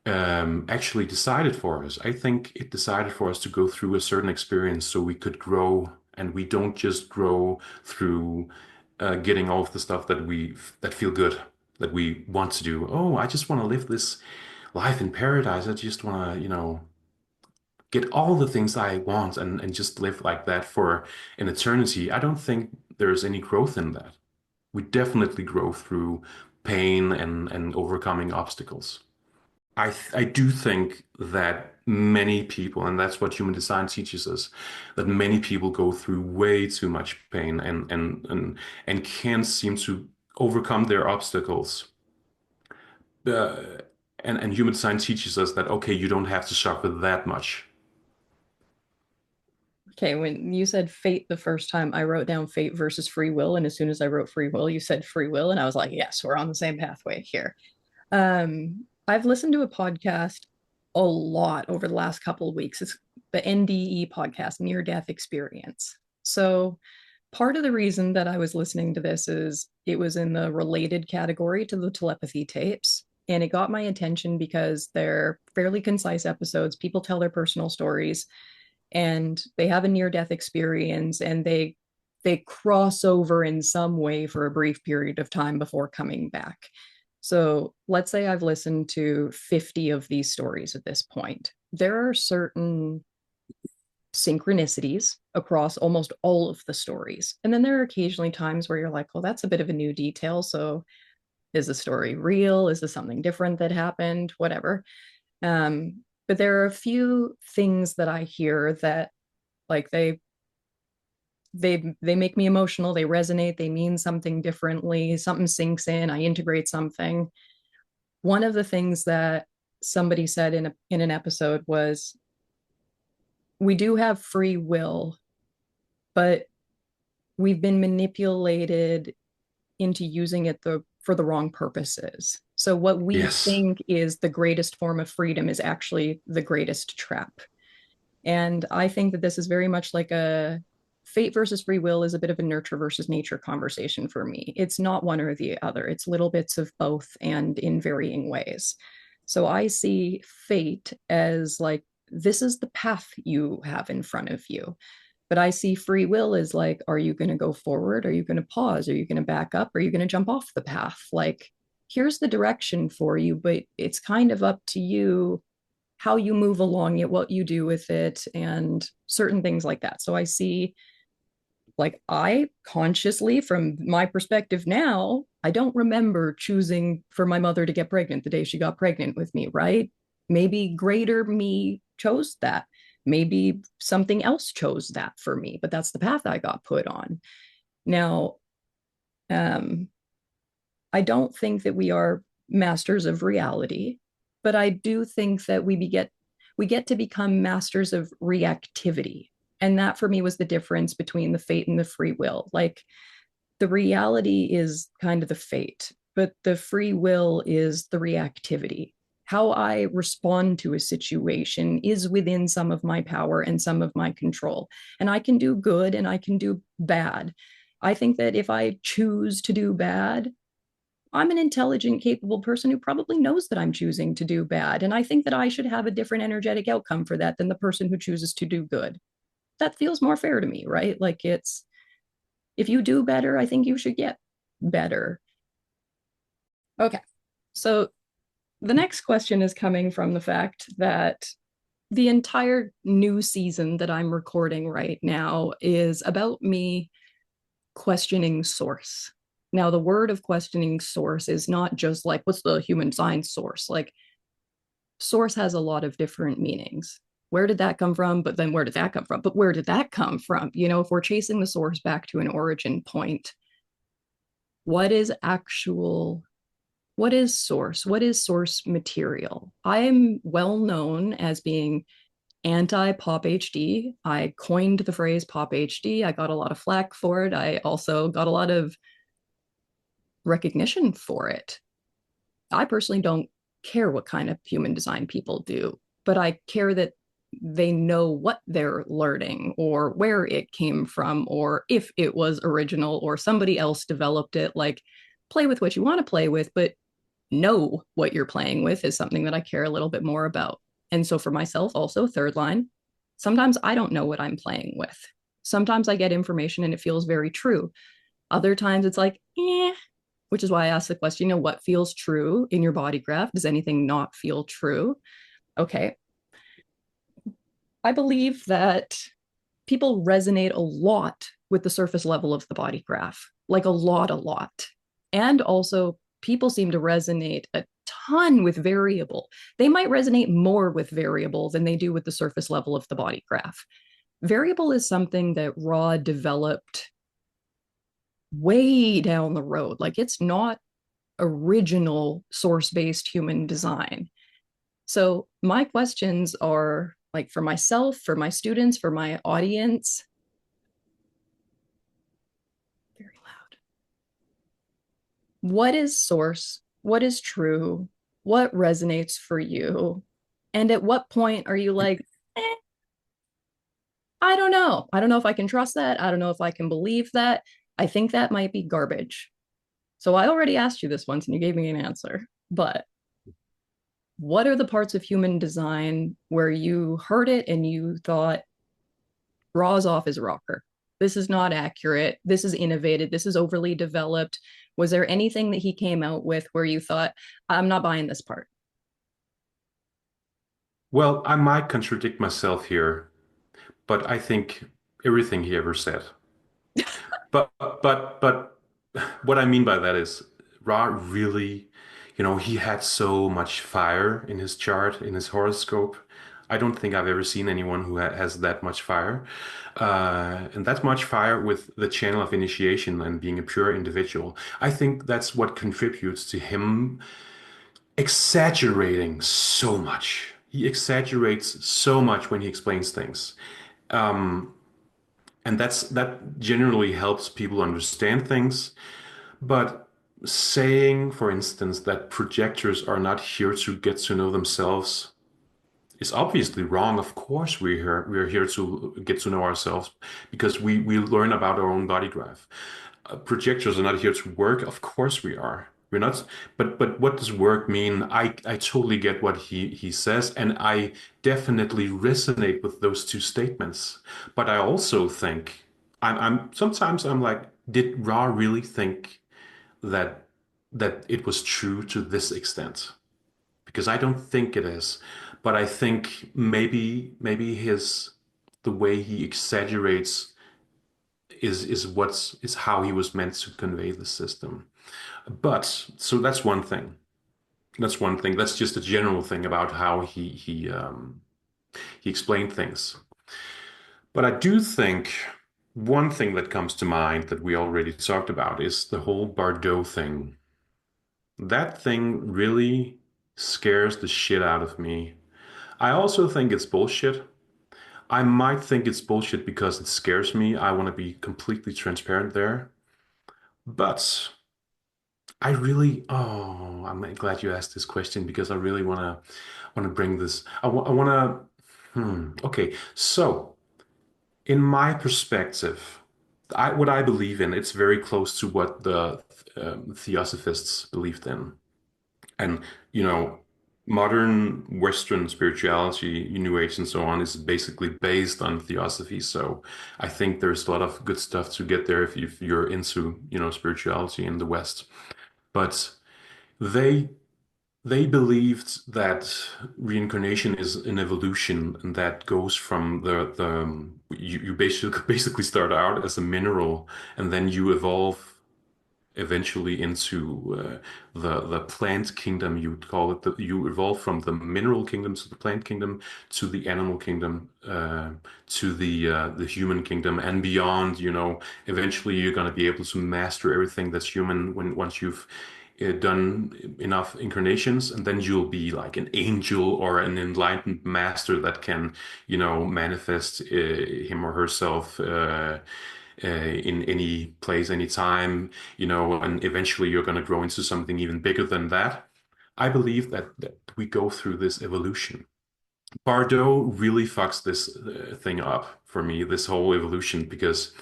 actually decided for us. I think it decided for us to go through a certain experience so we could grow, and we don't just grow through getting all of the stuff that feel good, that we want to do. Oh, I just want to live this life in paradise. I just want to, get all the things I want and just live like that for an eternity. I don't think there's any growth in that. We definitely grow through pain and overcoming obstacles. I do think that many people, and that's what human design teaches us, that many people go through way too much pain and can't seem to overcome their obstacles. Uh, and human design teaches us that okay, you don't have to suffer that much. Okay, when you said fate the first time, I wrote down fate versus free will. And as soon as I wrote free will, you said free will. And I was like, yes, we're on the same pathway here. I've listened to a podcast a lot over the last couple of weeks. It's the NDE podcast, Near Death Experience. So part of the reason that I was listening to this is it was in the related category to the telepathy tapes. And it got my attention because they're fairly concise episodes. People tell their personal stories and they have a near death experience and they cross over in some way for a brief period of time before coming back. So let's say I've listened to 50 of these stories at this point. There are certain synchronicities across almost all of the stories. And then there are occasionally times where you're like, well, that's a bit of a new detail. So is the story real? Is this something different that happened? Whatever. But there are a few things that I hear that like they make me emotional, they resonate, they mean something differently, something sinks in, I integrate something. One of the things that somebody said in an episode was we do have free will, but we've been manipulated into using it for the wrong purposes. So what we Yes. think is the greatest form of freedom is actually the greatest trap. And I think that this is very much like a fate versus free will is a bit of a nurture versus nature conversation for me. It's not one or the other, it's little bits of both and in varying ways. So I see fate as like, this is the path you have in front of you. But I see free will as like, are you going to go forward? Are you going to pause? Are you going to back up? Are you going to jump off the path? Like, here's the direction for you, but it's kind of up to you how you move along it, what you do with it, and certain things like that. So I see, like, I consciously, from my perspective now, I don't remember choosing for my mother to get pregnant the day she got pregnant with me, right? Maybe greater me chose that. Maybe something else chose that for me, but that's the path I got put on. Now, um, I don't think that we are masters of reality, but I do think that we get to become masters of reactivity. And that for me was the difference between the fate and the free will. Like the reality is kind of the fate, but the free will is the reactivity. How I respond to a situation is within some of my power and some of my control. And I can do good and I can do bad. I think that if I choose to do bad, I'm an intelligent, capable person who probably knows that I'm choosing to do bad. And I think that I should have a different energetic outcome for that than the person who chooses to do good. That feels more fair to me, right? Like it's, if you do better, I think you should get better. Okay. So the next question is coming from the fact that the entire new season that I'm recording right now is about me questioning source. Now, the word of questioning source is not just like, what's the human design source? Like, source has a lot of different meanings. Where did that come from? But then where did that come from? But where did that come from? You know, if we're chasing the source back to an origin point, what is actual, what is source? What is source material? I am well known as being anti pop HD. I coined the phrase pop HD. I got a lot of flack for it. I also got a lot of recognition for it. I personally don't care what kind of human design people do, but I care that they know what they're learning or where it came from or if it was original or somebody else developed it. Like, play with what you want to play with, but know what you're playing with is something that I care a little bit more about. And so for myself, also, third line, sometimes I don't know what I'm playing with. Sometimes I get information and it feels very true. Other times it's like, which is why I asked the question, you know, what feels true in your body graph? Does anything not feel true? Okay. I believe that people resonate a lot with the surface level of the body graph, like a lot, a lot. And also, people seem to resonate a ton with variable. They might resonate more with variable than they do with the surface level of the body graph. Variable is something that Raw developed way down the road. Like it's not original source based human design. So my questions are like for myself, for my students, for my audience. Very loud. What is source? What is true? What resonates for you? And at what point are you like, I don't know. I don't know if I can trust that. I don't know if I can believe that. I think that might be garbage. So I already asked you this once and you gave me an answer. But what are the parts of human design where you heard it and you thought, Raw's off his rocker? This is not accurate. This is innovated. This is overly developed. Was there anything that he came out with where you thought, I'm not buying this part? Well, I might contradict myself here, but I think everything he ever said. But what I mean by that is Ra really, he had so much fire in his chart, in his horoscope. I don't think I've ever seen anyone who has that much fire. And that much fire with the channel of initiation and being a pure individual. I think that's what contributes to him exaggerating so much. He exaggerates so much when he explains things. And that generally helps people understand things. But saying, for instance, that projectors are not here to get to know themselves is obviously wrong. Of course, we're here to get to know ourselves because we learn about our own body graph. Projectors are not here to work. Of course, we are. We're not. But what does work mean? I totally get what he says, and I definitely resonate with those two statements. But I also think I'm sometimes I'm like, did Ra really think that it was true to this extent? Because I don't think it is, but I think maybe his the way he exaggerates is how he was meant to convey the system. But so that's one thing. That's one thing. That's just a general thing about how he explained things. But I do think one thing that comes to mind that we already talked about is the whole Bardot thing. That thing really scares the shit out of me. I also think it's bullshit. I might think it's bullshit because it scares me. I want to be completely transparent there. But I really, oh, I'm glad you asked this question because I really want to bring this. I want to, okay. So, in my perspective, what I believe in, it's very close to what the Theosophists believed in. And, you know, modern Western spirituality, New Age and so on, is basically based on theosophy. So I think there's a lot of good stuff to get there if you're into, spirituality in the West. But they they believed that reincarnation is an evolution and that goes from you basically start out as a mineral and then you evolve eventually into the plant kingdom, you would call it. You evolve from the mineral kingdom to the plant kingdom to the animal kingdom to the human kingdom and beyond. Eventually you're going to be able to master everything that's human once you've done enough incarnations, and then you'll be like an angel or an enlightened master that can, manifest him or herself. In any place, any time, and eventually you're going to grow into something even bigger than that. I believe that we go through this evolution. Bardot really fucks this thing up for me, this whole evolution, because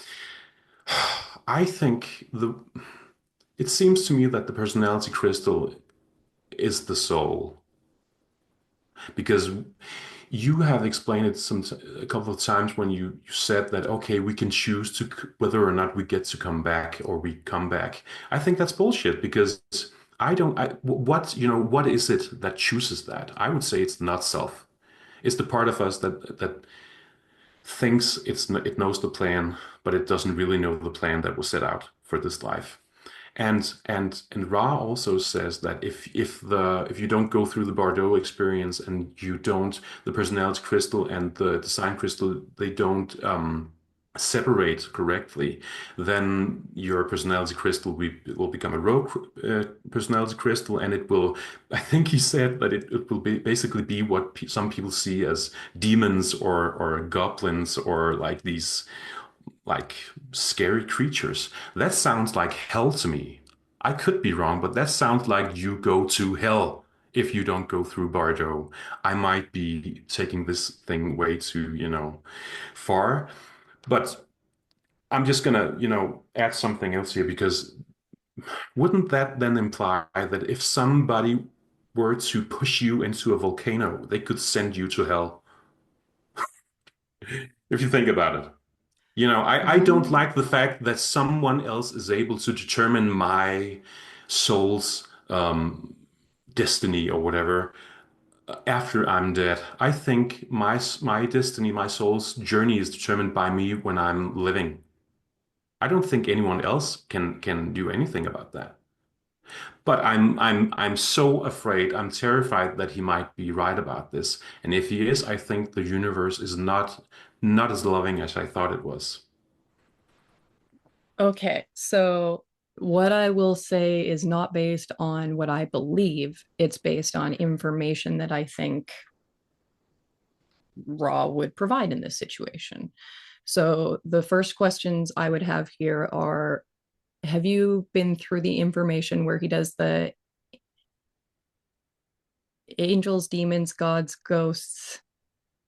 I think it seems to me that the personality crystal is the soul, because you have explained it a couple of times when you said that okay, we can choose to whether or not we get to come back or we come back. I think that's bullshit because I don't. What is it that chooses that? I would say it's not self. It's the part of us that thinks it knows the plan, but it doesn't really know the plan that was set out for this life. And Ra also says that if you don't go through the Bardot experience and you don't the personality crystal and the design crystal they don't separate correctly, then your personality crystal will become a rogue personality crystal, and it will. I think he said that it will basically be what some people see as demons or goblins or like these like scary creatures. That sounds like hell to me. I could be wrong, but that sounds like you go to hell if you don't go through Bardo. I might be taking this thing way too, far, but I'm just gonna, add something else here because wouldn't that then imply that if somebody were to push you into a volcano, they could send you to hell? If you think about it. I don't Mm. like the fact that someone else is able to determine my soul's destiny or whatever after I'm dead. I think my destiny, my soul's journey is determined by me when I'm living. I don't think anyone else can do anything about that. But I'm so afraid, I'm terrified that he might be right about this. And if he is, I think the universe is not as loving as I thought it was. Okay, so what I will say is not based on what I believe, it's based on information that I think Raw would provide in this situation. So the first questions I would have here are, have you been through the information where he does the angels, demons, gods, ghosts,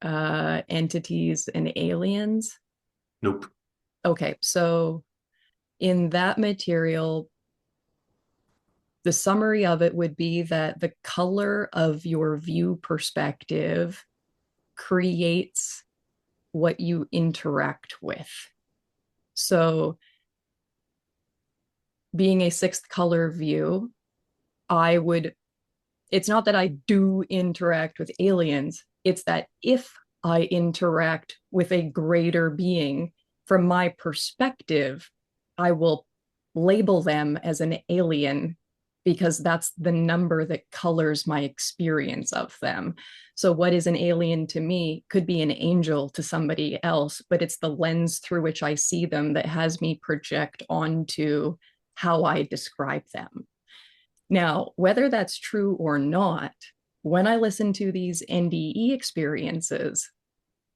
entities, and aliens? Nope. Okay, so in that material, the summary of it would be that the color of your view perspective creates what you interact with. So, being a sixth color view, I would, it's not that I do interact with aliens, it's that if I interact with a greater being, from my perspective, I will label them as an alien because that's the number that colors my experience of them. So, what is an alien to me could be an angel to somebody else, but it's the lens through which I see them that has me project onto how I describe them. Now, whether that's true or not, when I listen to these NDE experiences,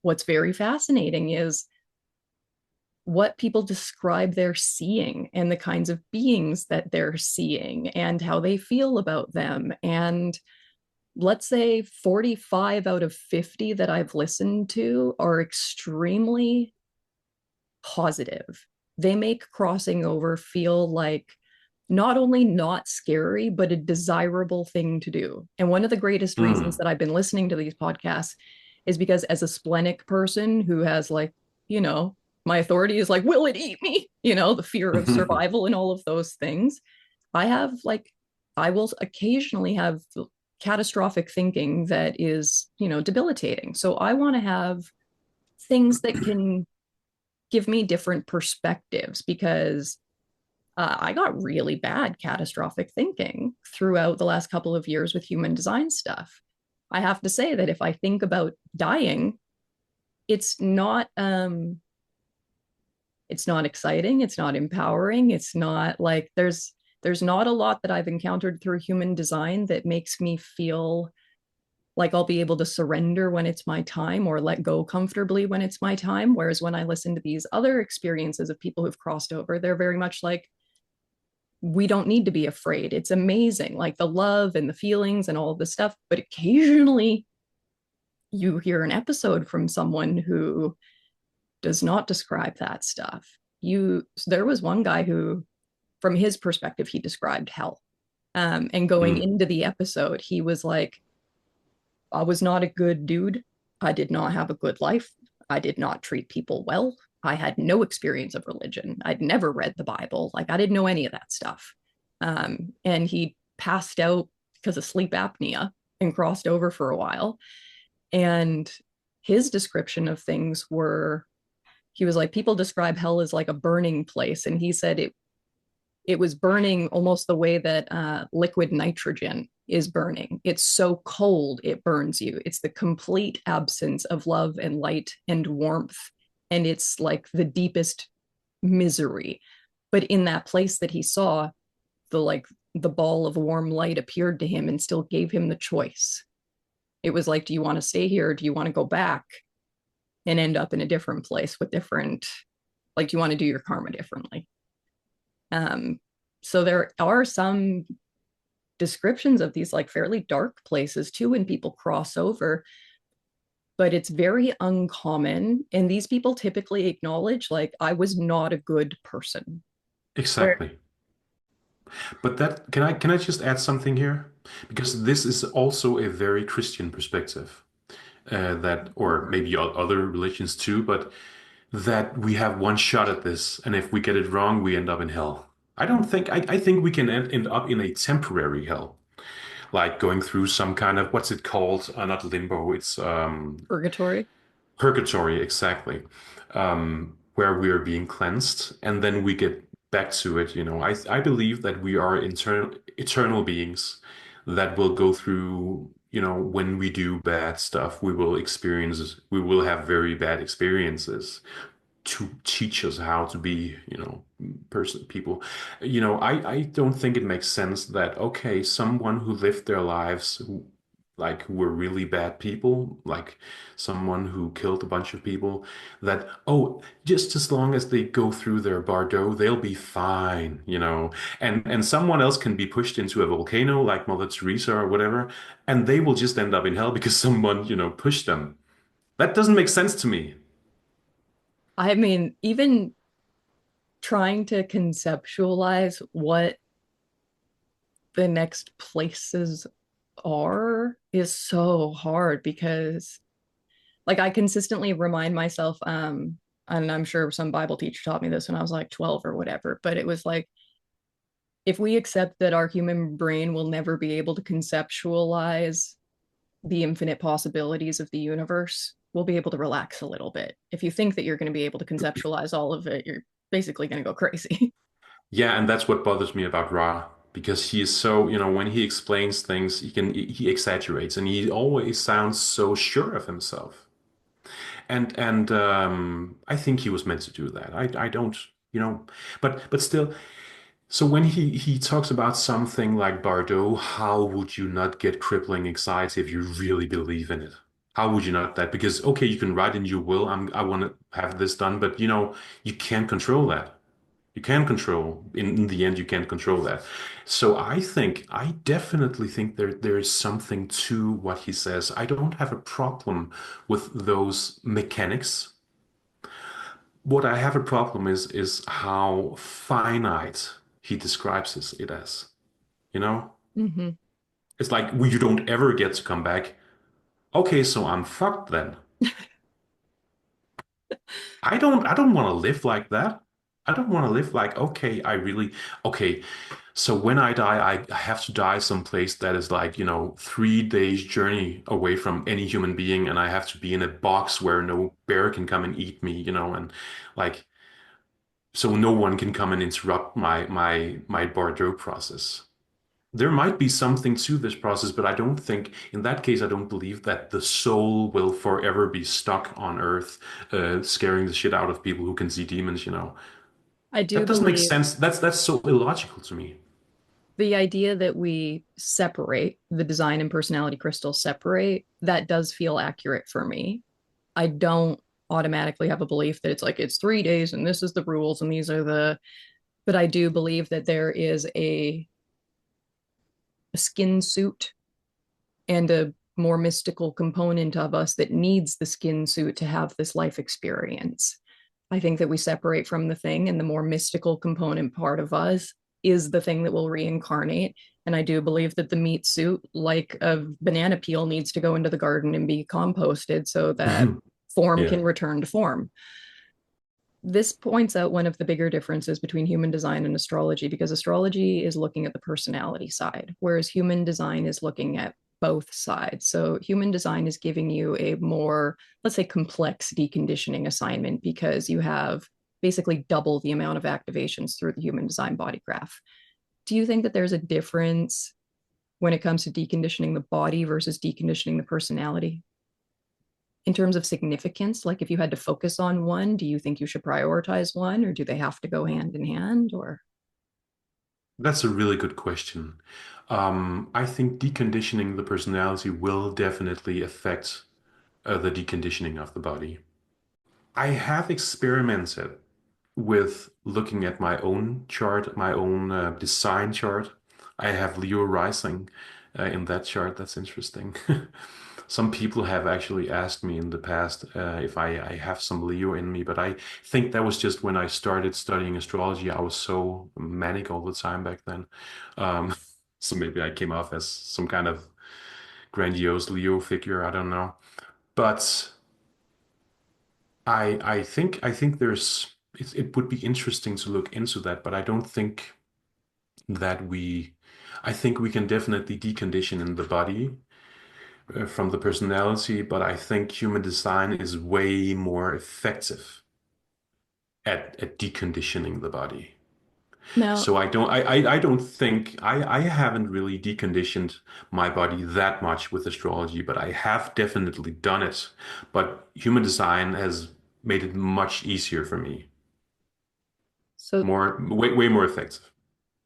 what's very fascinating is what people describe they're seeing and the kinds of beings that they're seeing and how they feel about them. And let's say 45 out of 50 that I've listened to are extremely positive. They make crossing over feel like not only not scary, but a desirable thing to do. And one of the greatest reasons Hmm. that I've been listening to these podcasts is because as a splenic person who has like, you know, my authority is like, will it eat me? You know, the fear of survival and all of those things. I have like, I will occasionally have catastrophic thinking that is, you know, debilitating. So I want to have things that can give me different perspectives because I got really bad catastrophic thinking throughout the last couple of years with human design stuff. I have to say that if I think about dying, it's not it's not exciting, it's not empowering, it's not like there's not a lot that I've encountered through human design that makes me feel like I'll be able to surrender when it's my time or let go comfortably when it's my time. Whereas when I listen to these other experiences of people who've crossed over, they're very much like, we don't need to be afraid. It's amazing, like the love and the feelings and all of the stuff. But occasionally you hear an episode from someone who does not describe that stuff. There was one guy who, from his perspective, he described hell. And going Hmm. into the episode, he was like, I was not a good dude. I did not have a good life. I did not treat people well. I had no experience of religion. I'd never read the Bible. Like, I didn't know any of that stuff. And he passed out because of sleep apnea and crossed over for a while. And his description of things were, he was like, people describe hell as like a burning place. And he said it was burning almost the way that liquid nitrogen is burning. It's so cold, it burns you. It's the complete absence of love and light and warmth and it's like the deepest misery. But in that place that he saw, the ball of warm light appeared to him and still gave him the choice. It was like, do you want to stay here? Or do you want to go back and end up in a different place with different, like, do you want to do your karma differently? Um, so there are some descriptions of these like fairly dark places too when people cross over, but it's very uncommon. And these people typically acknowledge, like, I was not a good person. Where Exactly. But that can I just add something here? Because this is also a very Christian perspective, that, or maybe other religions too, but that we have one shot at this, and if we get it wrong, we end up in hell. I think we can end up in a temporary hell, like going through some kind of, what's it called? Not limbo, it's purgatory. purgatory, exactly, where we are being cleansed, and then we get back to it. I believe that we are eternal beings that will go through. When we do bad stuff, we will have very bad experiences to teach us how to be, people. I don't think it makes sense that, okay, someone who lived their lives who were really bad people, like someone who killed a bunch of people, that, oh, just as long as they go through their bardo, they'll be fine. And someone else can be pushed into a volcano like Mother Teresa or whatever, and they will just end up in hell because someone, pushed them. That doesn't make sense to me. I mean, even trying to conceptualize what the next places are is so hard because, like, I consistently remind myself, and I'm sure some Bible teacher taught me this when I was like 12 or whatever, but it was like, if we accept that our human brain will never be able to conceptualize the infinite possibilities of the universe, we'll be able to relax a little bit. If you think that you're going to be able to conceptualize all of it, you're basically going to go crazy. Yeah, and that's what bothers me about Ra, because he is so, when he explains things, he exaggerates, and he always sounds so sure of himself. And I think he was meant to do that. I don't, you know, but still. So when he talks about something like Bardot, how would you not get crippling anxiety if you really believe in it? How would you not that? Because okay, you can write in your will, I want to have this done, but you can't control that. You can control, in the end, you can't control that. So I definitely think there is something to what he says. I don't have a problem with those mechanics. What I have a problem is how finite he describes it as. You know? Mm-hmm. It's like, well, you don't ever get to come back. Okay, so I'm fucked then. I don't want to live like that. I don't want to live like, okay, okay, so when I die, I have to die someplace that is like, 3 days journey away from any human being, and I have to be in a box where no bear can come and eat me, and like, so no one can come and interrupt my Bordeaux process. There might be something to this process, but I don't think, in that case, I don't believe that the soul will forever be stuck on Earth, scaring the shit out of people who can see demons. I do That doesn't make believe sense. That's so illogical to me. the idea that we separate the design and personality crystals separate, that does feel accurate for me. I don't automatically have a belief that it's like it's 3 days and this is the rules and these are the, but I do believe that there is a skin suit and a more mystical component of us that needs the skin suit to have this life experience. I think that we separate from the thing, and the more mystical component part of us is the thing that will reincarnate. And I do believe that the meat suit, like a banana peel, needs to go into the garden and be composted so that form Yeah. can return to form. This points out one of the bigger differences between human design and astrology, because astrology is looking at the personality side, whereas human design is looking at both sides. So human design is giving you a more, let's say, complex deconditioning assignment because you have basically double the amount of activations through the human design body graph. Do you think that there's a difference when it comes to deconditioning the body versus deconditioning the personality? in terms of significance, like if you had to focus on one, do you think you should prioritize one, or do they have to go hand in hand? Or That's a really good question. I think deconditioning the personality will definitely affect the deconditioning of the body. I have experimented with looking at my own chart, my own design chart. I have Leo rising in that chart. That's interesting. Some people have actually asked me in the past if I have some Leo in me, but I think that was just when I started studying astrology. I was so manic all the time back then. Um, so maybe I came off as some kind of grandiose Leo figure. I don't know. But I think it would be interesting to look into that, but I don't think that I think we can definitely decondition in the body from the personality, but I think human design is way more effective at deconditioning the body. now, So I don't think I haven't really deconditioned my body that much with astrology, but I have definitely done it. But human design has made it much easier for me. so Way more effective.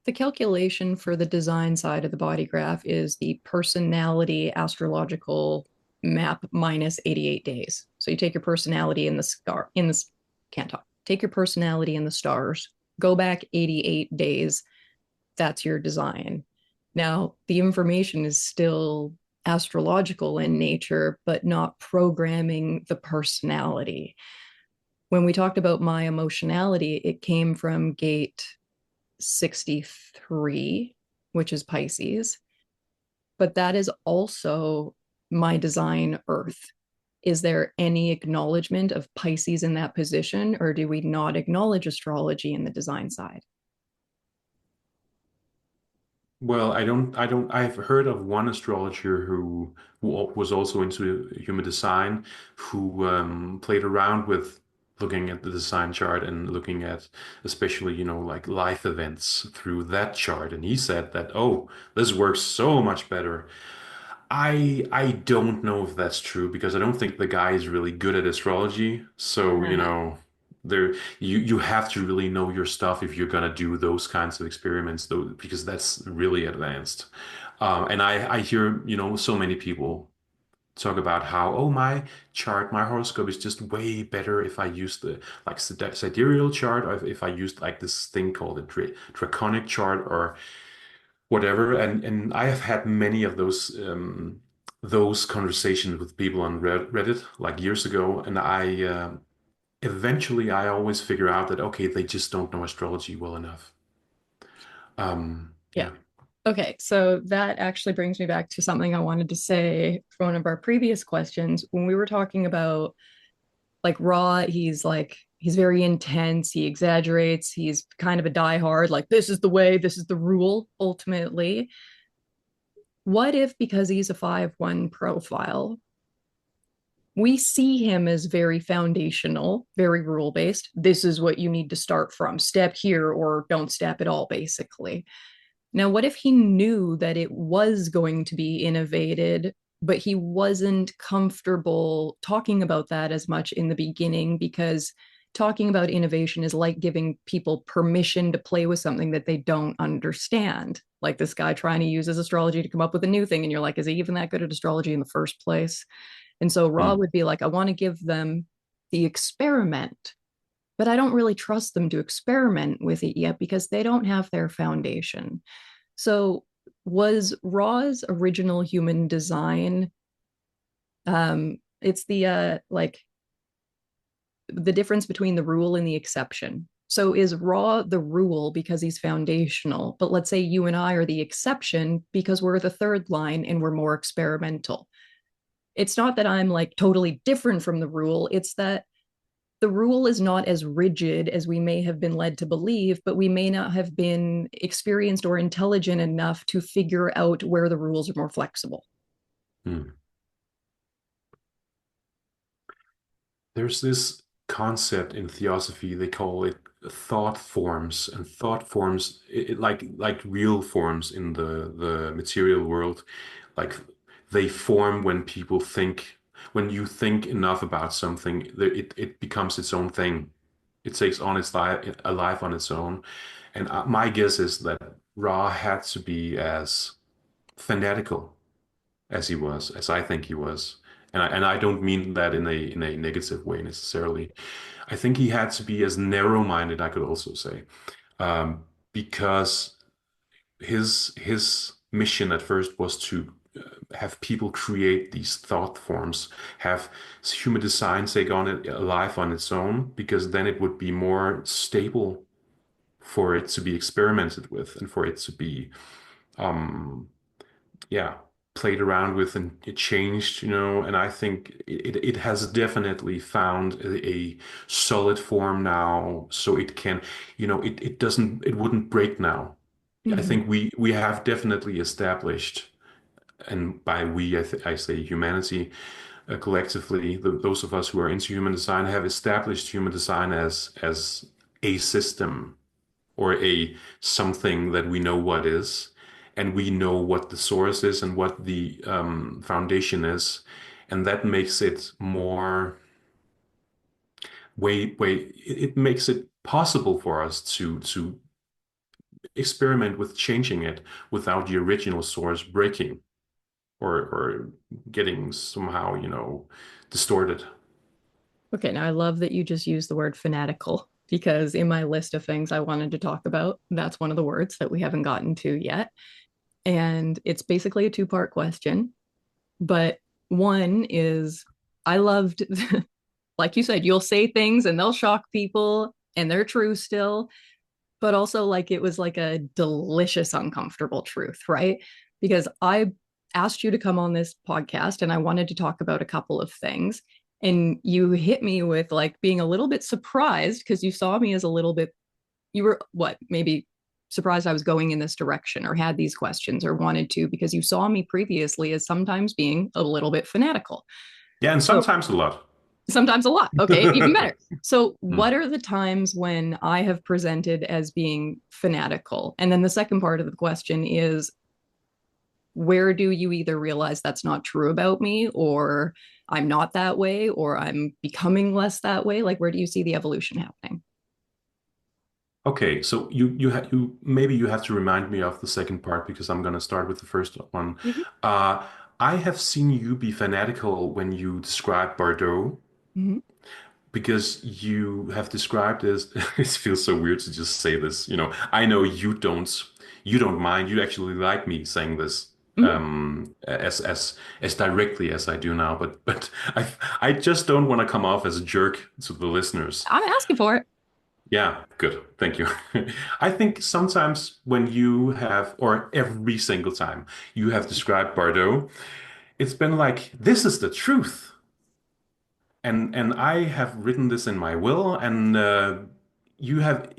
the calculation for the design side of the body graph is the personality astrological map minus 88 days. So you take your personality in the scar in the can't talk. Take your personality in the stars, go back 88 days. That's your design. Now, the information is still astrological in nature, but not programming the personality. When we talked about my emotionality, it came from gate 63, which is Pisces, but that is also my design Earth. Is there any acknowledgement of Pisces in that position, or do we not acknowledge astrology in the design side? Well, I've heard of one astrologer who was also into human design, who played around with looking at the design chart and looking at especially, like life events through that chart. And he said that, oh, this works so much better. I don't know if that's true because I don't think the guy is really good at astrology. So, there you have to really know your stuff if you're gonna do those kinds of experiments though, because that's really advanced. And I hear, so many people talk about how, oh, my chart, my horoscope is just way better if I use the like sidereal chart or if I used like this thing called a draconic chart or whatever. And I have had many of those conversations with people on Reddit like years ago, and I eventually I always figure out that okay, they just don't know astrology well enough. Yeah. Yeah. Okay, so that actually brings me back to something I wanted to say for one of our previous questions. When we were talking about like Raw, he's very intense, he exaggerates, he's kind of a diehard, like this is the way, this is the rule ultimately. What if because he's a 5-1 profile, we see him as very foundational, very rule based. This is what you need to start from. Step here or don't step at all, basically. Now, what if he knew that it was going to be innovated, but he wasn't comfortable talking about that as much in the beginning because talking about innovation is like giving people permission to play with something that they don't understand. Like this guy trying to use his astrology to come up with a new thing. And you're like, is he even that good at astrology in the first place? And so Ra Hmm. would be like, I want to give them the experiment, but I don't really trust them to experiment with it yet because they don't have their foundation. So was Ra's original human design it's the like the difference between the rule and the exception. So is Ra the rule because he's foundational, but let's say you and I are the exception because we're the third line and we're more experimental. It's not that I'm like totally different from the rule, it's that the rule is not as rigid as we may have been led to believe, but we may not have been experienced or intelligent enough to figure out where the rules are more flexible. Hmm. There's this concept in theosophy, they call it thought forms, and thought forms, like real forms in the material world, like they form when people think. When you think enough about something, it becomes its own thing. It takes on its life, a life on its own. And my guess is that Ra had to be as fanatical as he was, as I think he was. And I don't mean that in a negative way necessarily. I think he had to be as narrow-minded, I could also say, because his mission at first was to have people create these thought forms, have human design take on it a life on its own, because then it would be more stable for it to be experimented with and for it to be um yeah, played around with and it changed, and I think it has definitely found a solid form now, so it can, it wouldn't break now. I Hmm. think we have definitely established, and by we I say humanity, collectively, those of us who are into human design have established human design as a system or a something that we know what is, and we know what the source is and what the foundation is, and that makes it more it makes it possible for us to experiment with changing it without the original source breaking or getting somehow, distorted. Okay, now I love that you just used the word fanatical because in my list of things I wanted to talk about, that's one of the words that we haven't gotten to yet. And it's basically a two-part question. But one is I loved, like you said, you'll say things and they'll shock people and they're true still, but also like it was like a delicious, uncomfortable truth, right? Because I asked you to come on this podcast and I wanted to talk about a couple of things. And you hit me with like being a little bit surprised because you saw me as a little bit, you were what, maybe surprised I was going in this direction or had these questions or wanted to because you saw me previously as sometimes being a little bit fanatical. Yeah, and So sometimes a lot. sometimes a lot. Okay, even better. So, what Hmm. are the times when I have presented as being fanatical? And then the second part of the question is where do you either realize that's not true about me or I'm not that way or I'm becoming less that way? Like, where do you see the evolution happening? Okay, so you maybe you have to remind me of the second part because I'm gonna start with the first one. Mm-hmm. Uh, I have seen you be fanatical when you describe Bordeaux Mm-hmm. because you have described as it feels so weird to just say this. I know you don't mind. You actually like me saying this Mm-hmm. as directly as I do now, but I just don't want to come off as a jerk to the listeners. I'm asking for it. Yeah, good. Thank you. I think sometimes when you have, or every single time you have described Bardot, it's been like, this is the truth. And I have written this in my will, and you have,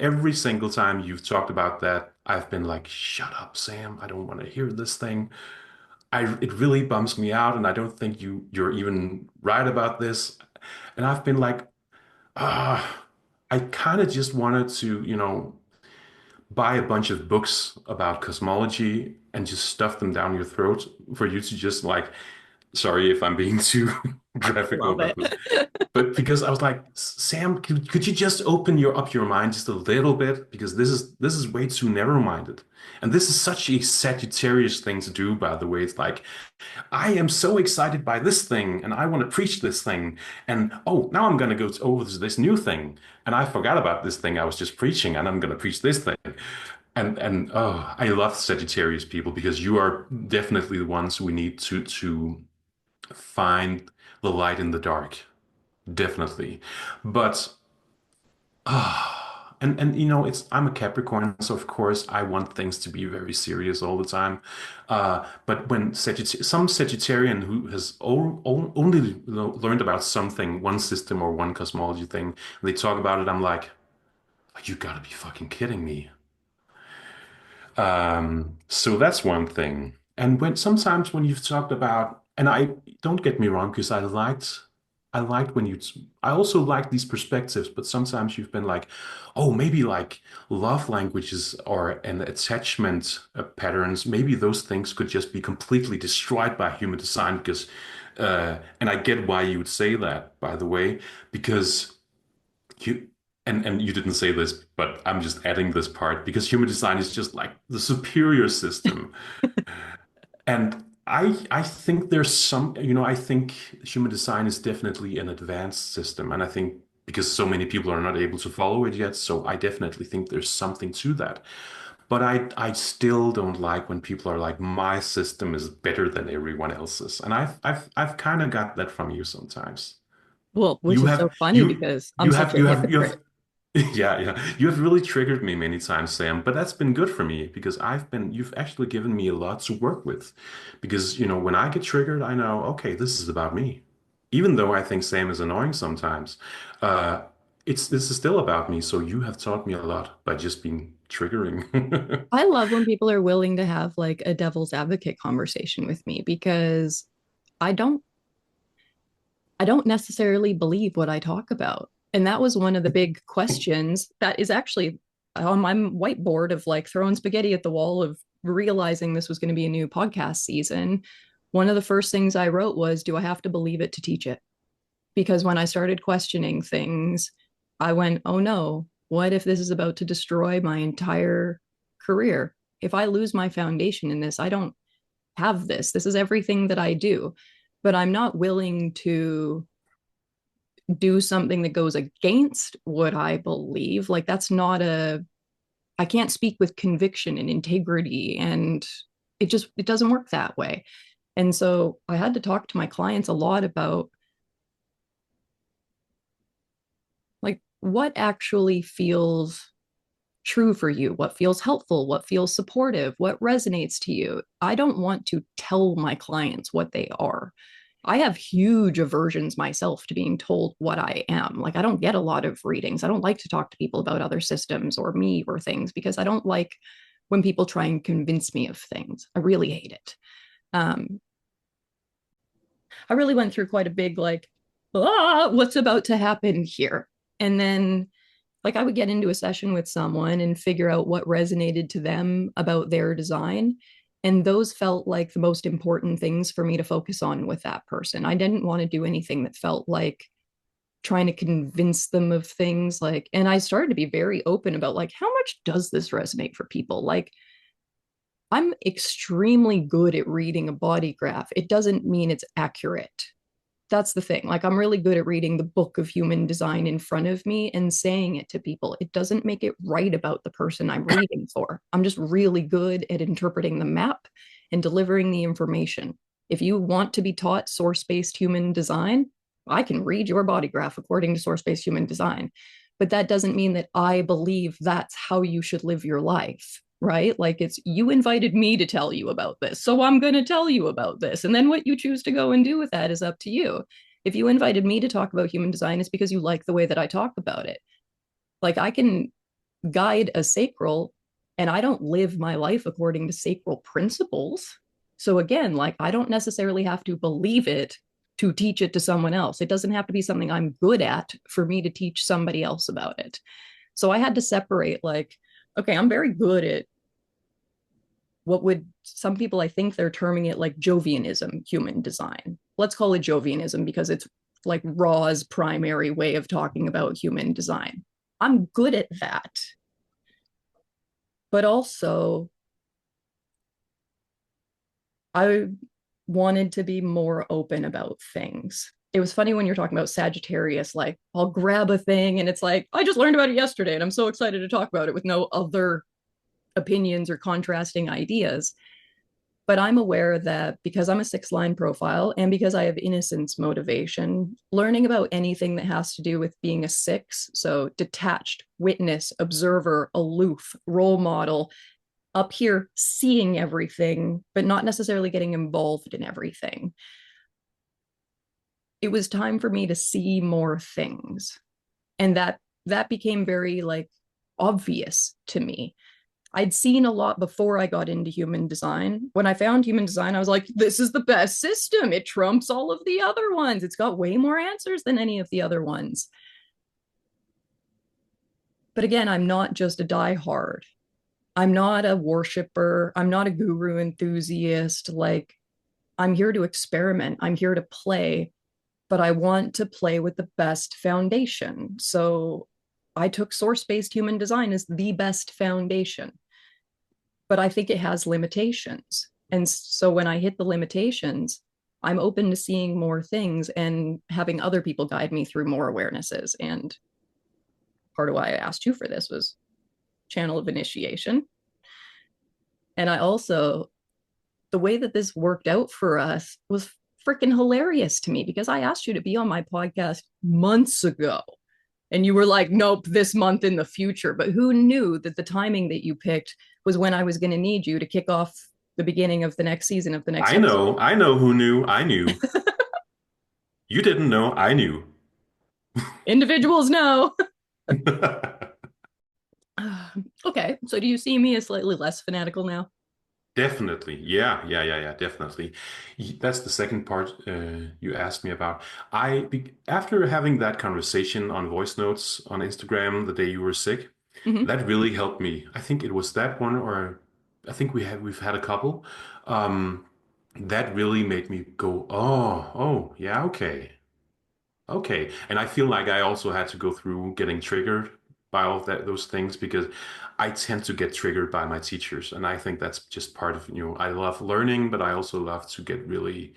every single time you've talked about that, I've been like, shut up, Sam. I don't want to hear this thing. It really bums me out, and I don't think you're even right about this. And I've been like, ah, I kind of just wanted to, buy a bunch of books about cosmology and just stuff them down your throat for you to just like, sorry if I'm being too graphical Love about it. this, but because I was like, Sam, could you just open your mind just a little bit? Because this is way too narrow-minded. And this is such a Sagittarius thing to do, by the way. It's like, I am so excited by this thing and I want to preach this thing. And oh, now I'm going to go over to this new thing. And I forgot about this thing I was just preaching and I'm going to preach this thing. And oh, I love Sagittarius people because you are definitely the ones we need to find the light in the dark. Definitely. But and it's I'm a Capricorn, so of course I want things to be very serious all the time. But when some Sagittarian who has only learned about something, one system or one cosmology thing, they talk about it, I'm like, you gotta be fucking kidding me. So that's one thing. And when sometimes when you've talked about, and I don't get me wrong, because I liked when I also like these perspectives, but sometimes you've been like, oh, maybe like love languages or an attachment patterns, maybe those things could just be completely destroyed by human design because And I get why you would say that, by the way, because you and you didn't say this, but I'm just adding this part because human design is just like the superior system. And I think there's some, I think human design is definitely an advanced system. And I think because so many people are not able to follow it yet, so I definitely think there's something to that. But I still don't like when people are like, my system is better than everyone else's. And I've kind of got that from you sometimes. Well, which You is so have funny you because I'm you such have a you have you hypocrite. have yeah, yeah. You have really triggered me many times, Sam, but that's been good for me because you've actually given me a lot to work with. Because, when I get triggered, I know, okay, this is about me. Even though I think Sam is annoying sometimes, uh, this is still about me. So you have taught me a lot by just being triggering. I love when people are willing to have like a devil's advocate conversation with me because I don't I don't necessarily believe what I talk about. And that was one of the big questions that is actually on my whiteboard of like throwing spaghetti at the wall of realizing this was going to be a new podcast season. One of the first things I wrote was, do I have to believe it to teach it? Because when I started questioning things, I went, oh no, what if this is about to destroy my entire career? If I lose my foundation in this, I don't have this. This is everything that I do. But I'm not willing to do something that goes against what I believe. Like, that's not I can't speak with conviction and integrity. And it doesn't work that way. And so I had to talk to my clients a lot about like what actually feels true for you, what feels helpful, what feels supportive, what resonates to you. I don't want to tell my clients what they are. I have huge aversions myself to being told what I am. Like, I don't get a lot of readings. I don't like to talk to people about other systems or me or things because I don't like when people try and convince me of things. I really hate it. Um, I really went through quite a big, like, what's about to happen here? And then like I would get into a session with someone and figure out what resonated to them about their design. And those felt like the most important things for me to focus on with that person. I didn't want to do anything that felt like trying to convince them of things. Like, and I started to be very open about like, how much does this resonate for people? Like, I'm extremely good at reading a body graph. It doesn't mean it's accurate. That's the thing. Like, I'm really good at reading the book of human design in front of me and saying it to people. It doesn't make it right about the person I'm reading for. I'm just really good at interpreting the map and delivering the information. If you want to be taught source based human design, I can read your body graph according to source based human design. But that doesn't mean that I believe that's how you should live your life, right? Like, it's you invited me to tell you about this, so I'm going to tell you about this. And then what you choose to go and do with that is up to you. If you invited me to talk about human design, it's because you like the way that I talk about it. Like, I can guide a sacral and I don't live my life according to sacral principles. So again, like, I don't necessarily have to believe it to teach it to someone else. It doesn't have to be something I'm good at for me to teach somebody else about it. So I had to separate, like, okay, I'm very good at what would some people, I think they're terming it like Jovianism human design. Let's call it Jovianism because it's like Raw's primary way of talking about human design. I'm good at that. But also, I wanted to be more open about things. It was funny when you're talking about Sagittarius, like, I'll grab a thing and it's like, I just learned about it yesterday and I'm so excited to talk about it with no other opinions or contrasting ideas. But I'm aware that because I'm a 6 line profile and because I have innocence motivation, learning about anything that has to do with being a 6, so detached, witness, observer, aloof, role model, up here seeing everything, but not necessarily getting involved in everything. It was time for me to see more things. And that became very like obvious to me. I'd seen a lot before I got into human design. When I found human design, I was like, this is the best system. It trumps all of the other ones. It's got way more answers than any of the other ones. But again, I'm not just a diehard. I'm not a worshiper. I'm not a guru enthusiast. Like, I'm here to experiment. I'm here to play, but I want to play with the best foundation. So I took source-based human design as the best foundation, but I think it has limitations. And so when I hit the limitations, I'm open to seeing more things and having other people guide me through more awarenesses. And part of why I asked you for this was channel of initiation. And I also, the way that this worked out for us was freaking hilarious to me because I asked you to be on my podcast months ago. And you were like, nope, this month in the future. But who knew that the timing that you picked was when I was going to need you to kick off the beginning of the next season of the next episode? I know who knew. I knew. You didn't know. I knew. Individuals know. Okay, so do you see me as slightly less fanatical now? Definitely. Yeah, definitely. That's the second part you asked me about. After having that conversation on voice notes on Instagram the day you were sick, Mm-hmm. that really helped me. I think it was that one, or I think we've had a couple. Um, that really made me go, oh, yeah, okay. Okay. And I feel like I also had to go through getting triggered by all of those things because I tend to get triggered by my teachers. And I think that's just part of, I love learning, but I also love to get really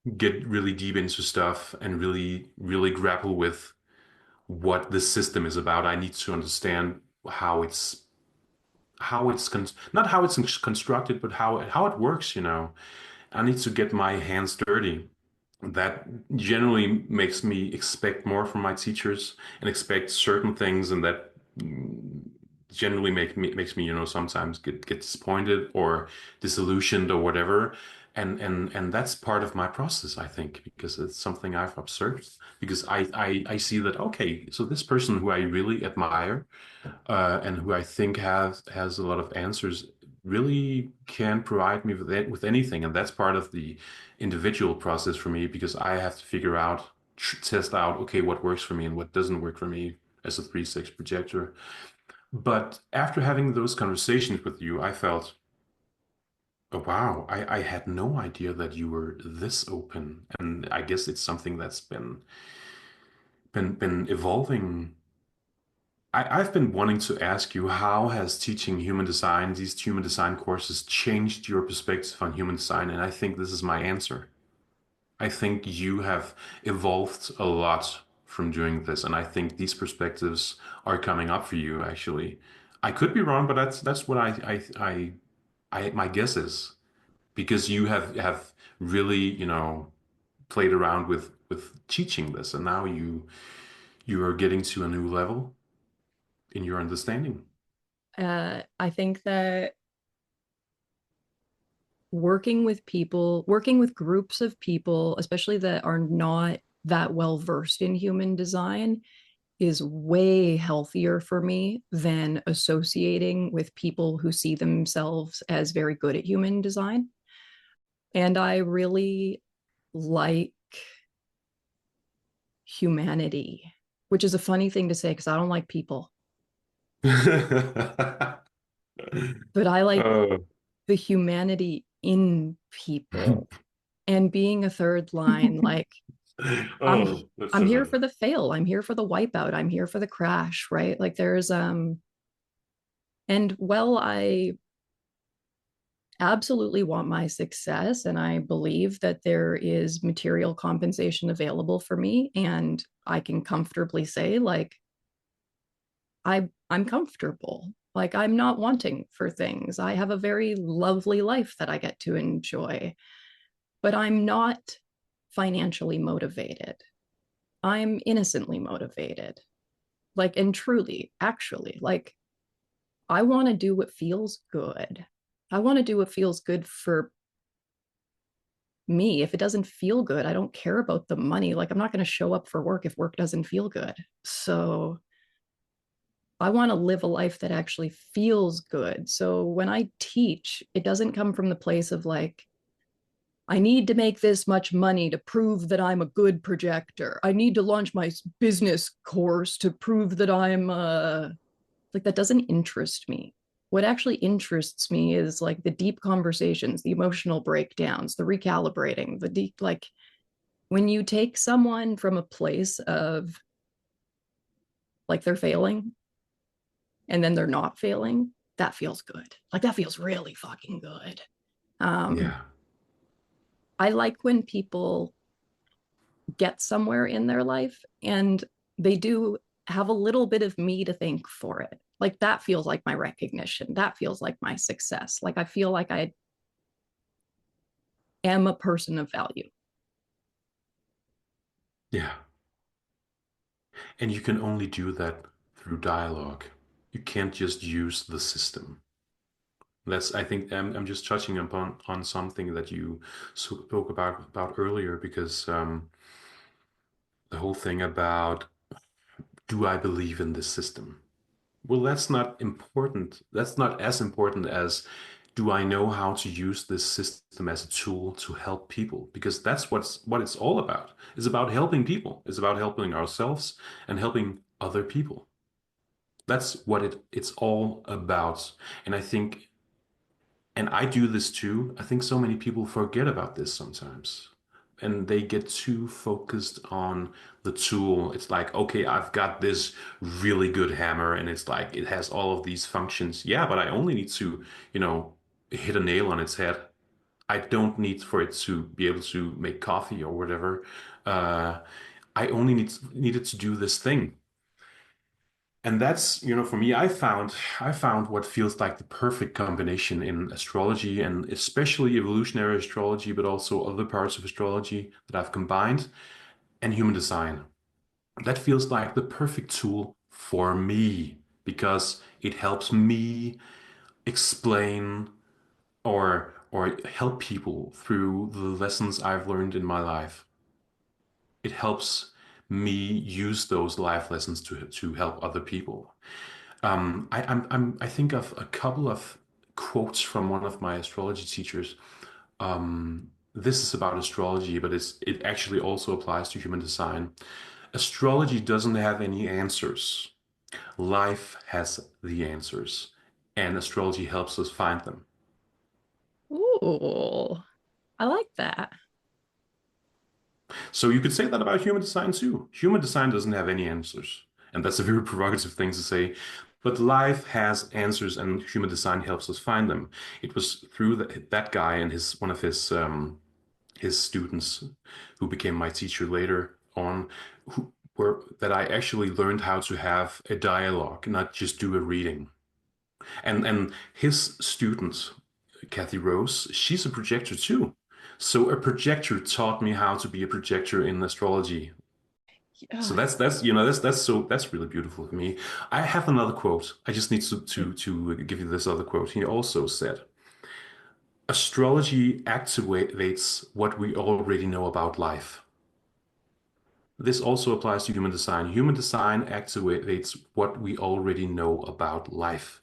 deep into stuff and really grapple with what the system is about. I need to understand not how it's constructed, but how it works. I need to get my hands dirty. That generally makes me expect more from my teachers and expect certain things, and that generally makes me, sometimes get disappointed or disillusioned or whatever. And that's part of my process, I think, because it's something I've observed. Because I see that, okay, so this person who I really admire and who I think has a lot of answers, really can provide me with anything, and that's part of the individual process for me because I have to figure out, test out, okay, what works for me and what doesn't work for me as a 3/6 projector. But after having those conversations with you, I felt, oh, wow, I had no idea that you were this open, and I guess it's something that's been evolving. I've been wanting to ask you, how has teaching human design, these human design courses, changed your perspective on human design? And I think this is my answer. I think you have evolved a lot from doing this, and I think these perspectives are coming up for you, actually. I could be wrong, but that's what my guess is, because you have really, played around with teaching this, and now you are getting to a new level in your understanding. I think that working with people, working with groups of people, especially that are not that well versed in human design, is way healthier for me than associating with people who see themselves as very good at human design. And I really like humanity, which is a funny thing to say because I don't like people, but I like Oh. the humanity in people. And being a third line, like I'm Oh, that's I'm so here funny. for the fail. I'm here for the wipeout. I'm here for the crash, right? Like there's and well, I absolutely want my success and I believe that there is material compensation available for me and I can comfortably say like I'm comfortable. Like I'm not wanting for things. I have a very lovely life that I get to enjoy, but I'm not financially motivated. I'm innocently motivated. Like, and truly, actually, like, I want to do what feels good. I want to do what feels good for me. If it doesn't feel good, I don't care about the money. Like, I'm not going to show up for work if work doesn't feel good. So, I want to live a life that actually feels good. So, when I teach, it doesn't come from the place of like, I need to make this much money to prove that I'm a good projector. I need to launch my business course to prove that I'm like that doesn't interest me. what actually interests me is like the deep conversations, the emotional breakdowns, the recalibrating, the deep, like when you take someone from a place of like they're failing and then they're not failing, that feels good. Like that feels really fucking good. Um, Yeah. I like when people get somewhere in their life and they do have a little bit of me to thank for it. Like that feels like my recognition. That feels like my success. Like I feel like I am a person of value. Yeah. And you can only do that through dialogue. You can't just use the system. That's, I think, I'm just touching upon on something that you spoke about earlier, because the whole thing about, do I believe in this system? Well, that's not important. That's not as important as, do I know how to use this system as a tool to help people? Because that's what it's all about. It's about helping people. It's about helping ourselves and helping other people. That's what it's all about. And I think, and I do this too, I think so many people forget about this sometimes. And they get too focused on the tool. It's like, okay, I've got this really good hammer and it's like it has all of these functions. Yeah, but I only need to, hit a nail on its head. I don't need for it to be able to make coffee or whatever. Uh, I only needed to do this thing. And that's, for me, I found what feels like the perfect combination in astrology, and especially evolutionary astrology, but also other parts of astrology that I've combined, and human design. That feels like the perfect tool for me because it helps me explain or help people through the lessons I've learned in my life. It helps me use those life lessons to help other people. I think of a couple of quotes from one of my astrology teachers. This is about astrology, but it actually also applies to human design. Astrology doesn't have any answers. Life has the answers, and astrology helps us find them. Ooh, I like that. So you could say that about human design too. Human design doesn't have any answers, and that's a very provocative thing to say. But life has answers, and human design helps us find them. It was through that guy and one of his students, who became my teacher later on, who were that I actually learned how to have a dialogue, not just do a reading. And his student, Kathy Rose, she's a projector too. So a projector taught me how to be a projector in astrology. So Yeah. that's really beautiful for me. I have another quote. I just need to give you this other quote. He also said, "Astrology activates what we already know about life." This also applies to human design. Human design activates what we already know about life.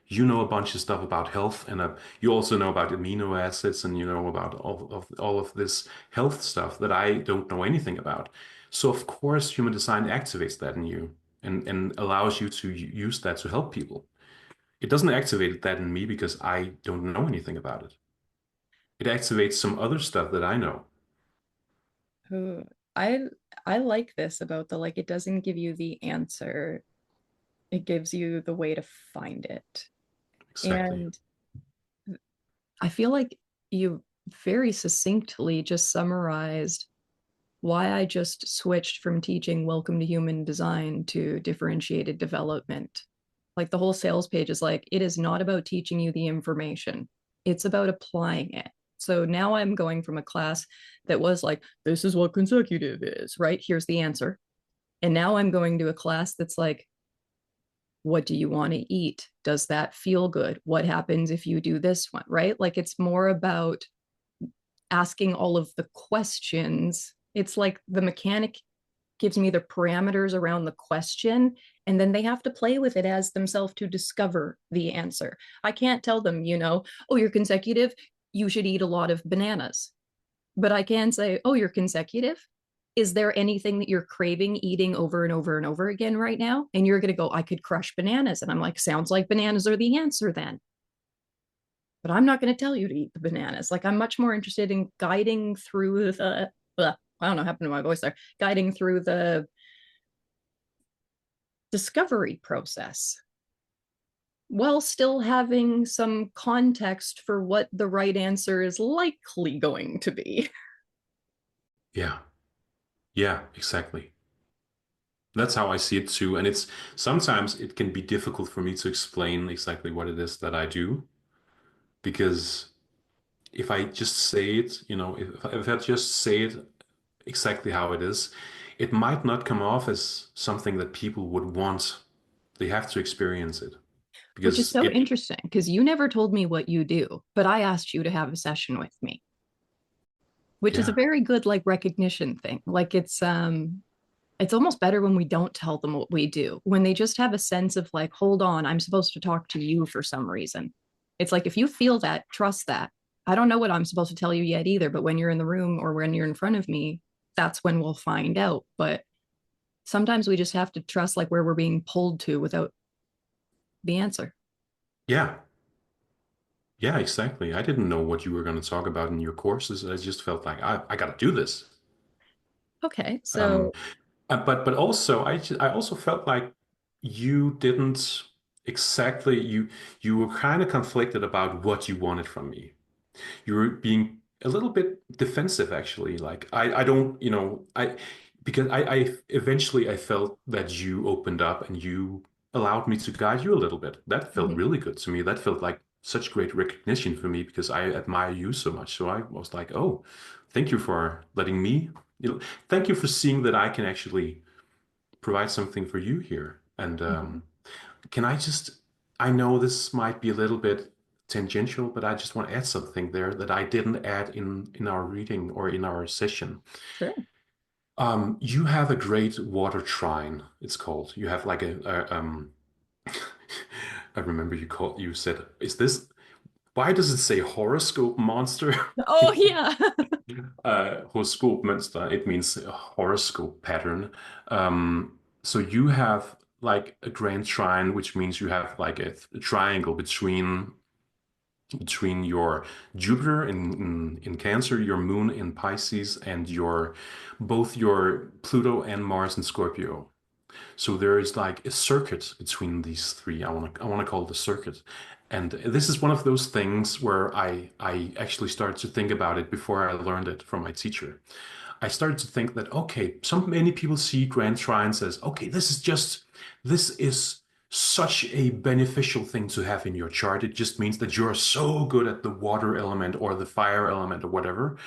You know a bunch of stuff about health, and you also know about amino acids, and you know about all of this health stuff that I don't know anything about. So of course, human design activates that in you and allows you to use that to help people. It doesn't activate that in me because I don't know anything about it. It activates some other stuff that I know. Ooh, I I like this about the like it doesn't give you the answer. It gives you the way to find it. Exactly. And I feel like you very succinctly just summarized why I just switched from teaching Welcome to Human Design to differentiated development. Like the whole sales page is like, it is not about teaching you the information, it's about applying it. So now I'm going from a class that was like, this is what consecutive is, right? Here's the answer. And now I'm going to a class that's like, what do you want to eat? Does that feel good? What happens if you do this one, right? Like it's more about asking all of the questions. It's like the mechanic gives me the parameters around the question, and then they have to play with it as themselves to discover the answer. I can't tell them, oh, you're consecutive, you should eat a lot of bananas. But I can say, oh, you're consecutive, is there anything that you're craving eating over and over and over again right now? And you're going to go, I could crush bananas. And I'm like, sounds like bananas are the answer then. But I'm not going to tell you to eat the bananas. Like, I'm much more interested in guiding through I don't know what happened to my voice there, guiding through the discovery process while still having some context for what the right answer is likely going to be. Yeah. Yeah, exactly. That's how I see it too. And it's sometimes it can be difficult for me to explain exactly what it is that I do because if I just say it, if I just say it exactly how it is, it might not come off as something that people would want. They have to experience it Which is because so it, interesting because you never told me what you do, but I asked you to have a session with me, which is a yeah, very good like recognition thing. Like it's almost better when we don't tell them what we do, when they just have a sense of like, hold on, I'm supposed to talk to you for some reason. It's like, if you feel that, trust that. I don't know what I'm supposed to tell you yet either, but when you're in the room or when you're in front of me, that's when we'll find out. But sometimes we just have to trust like where we're being pulled to without the answer. yeah, yeah, exactly. I didn't know what you were going to talk about in your courses. I just felt like I got to do this. Okay, Um, so but also I also felt like you didn't exactly you were kind of conflicted about what you wanted from me. You were being a little bit defensive actually. Like I don't, I because I eventually I felt that you opened up and you allowed me to guide you a little bit. That felt mhm, really good to me. That felt like such great recognition for me because I admire you so much. So I was like, oh, thank you for letting me, thank you for seeing that I can actually provide something for you here. And mhm, can I just, I know this might be a little bit tangential, but I just want to add something there that I didn't add in our reading or in our session. sure. You have a great water trine, it's called. You have like I remember you said, is this, why does it say horoscope monster? Oh yeah. Horoskopmønster, it means a horoscope pattern. So you have like a grand trine, which means you have like a triangle between your Jupiter in Cancer, your Moon in Pisces, and your both your Pluto and Mars in Scorpio. So there is like a circuit between these three. I want to call it a circuit. And this is one of those things where I actually started to think about it before I learned it from my teacher. I started to think that okay, so many people see Grand Trines as okay, this is such a beneficial thing to have in your chart. It just means that you're so good at the water element or the fire element or whatever.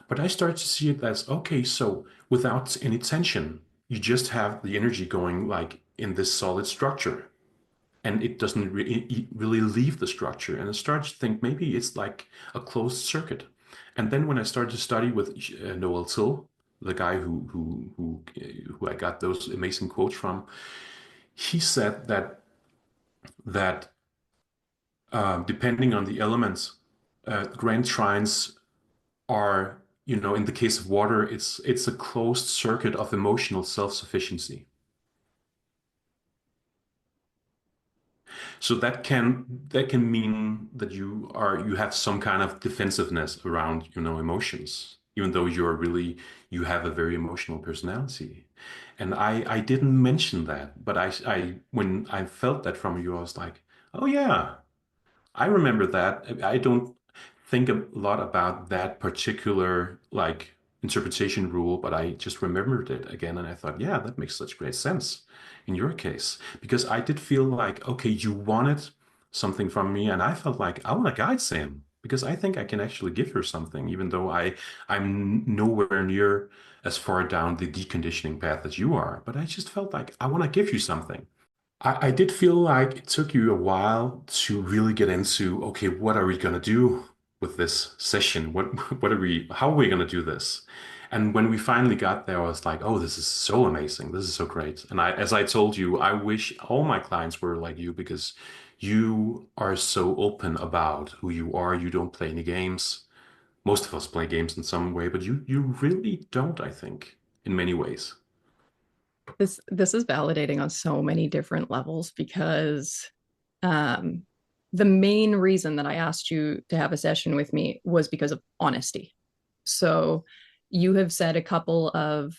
But I start to see it as okay, so without any tension, you just have the energy going like in this solid structure, and it doesn't really leave the structure. And I start to think maybe it's like a closed circuit. And then when I started to study with Noel Till, the guy who I got those amazing quotes from, he said that depending on the elements, grand trines are, in the case of water, it's a closed circuit of emotional self-sufficiency. So that can mean that you have some kind of defensiveness around, emotions, even though you have a very emotional personality. And I didn't mention that, but I when I felt that from you, I was like, oh yeah, I remember that. I don't think a lot about that particular like interpretation rule, but I just remembered it again and I thought, yeah, that makes such great sense in your case. Because I did feel like, okay, you wanted something from me, and I felt like I want to guide Sam because I think I can actually give her something, even though I'm nowhere near as far down the deconditioning path as you are. But I just felt like I want to give you something. I did feel like it took you a while to really get into, okay, what are we gonna do with this session? How are we gonna do this? And when we finally got there, I was like, oh, this is so amazing. This is so great. And as I told you, I wish all my clients were like you because you are so open about who you are. You don't play any games. Most of us play games in some way, but you really don't, I think. in many ways. This is validating on so many different levels because um the main reason that I asked you to have a session with me was because of honesty. So you have said a couple of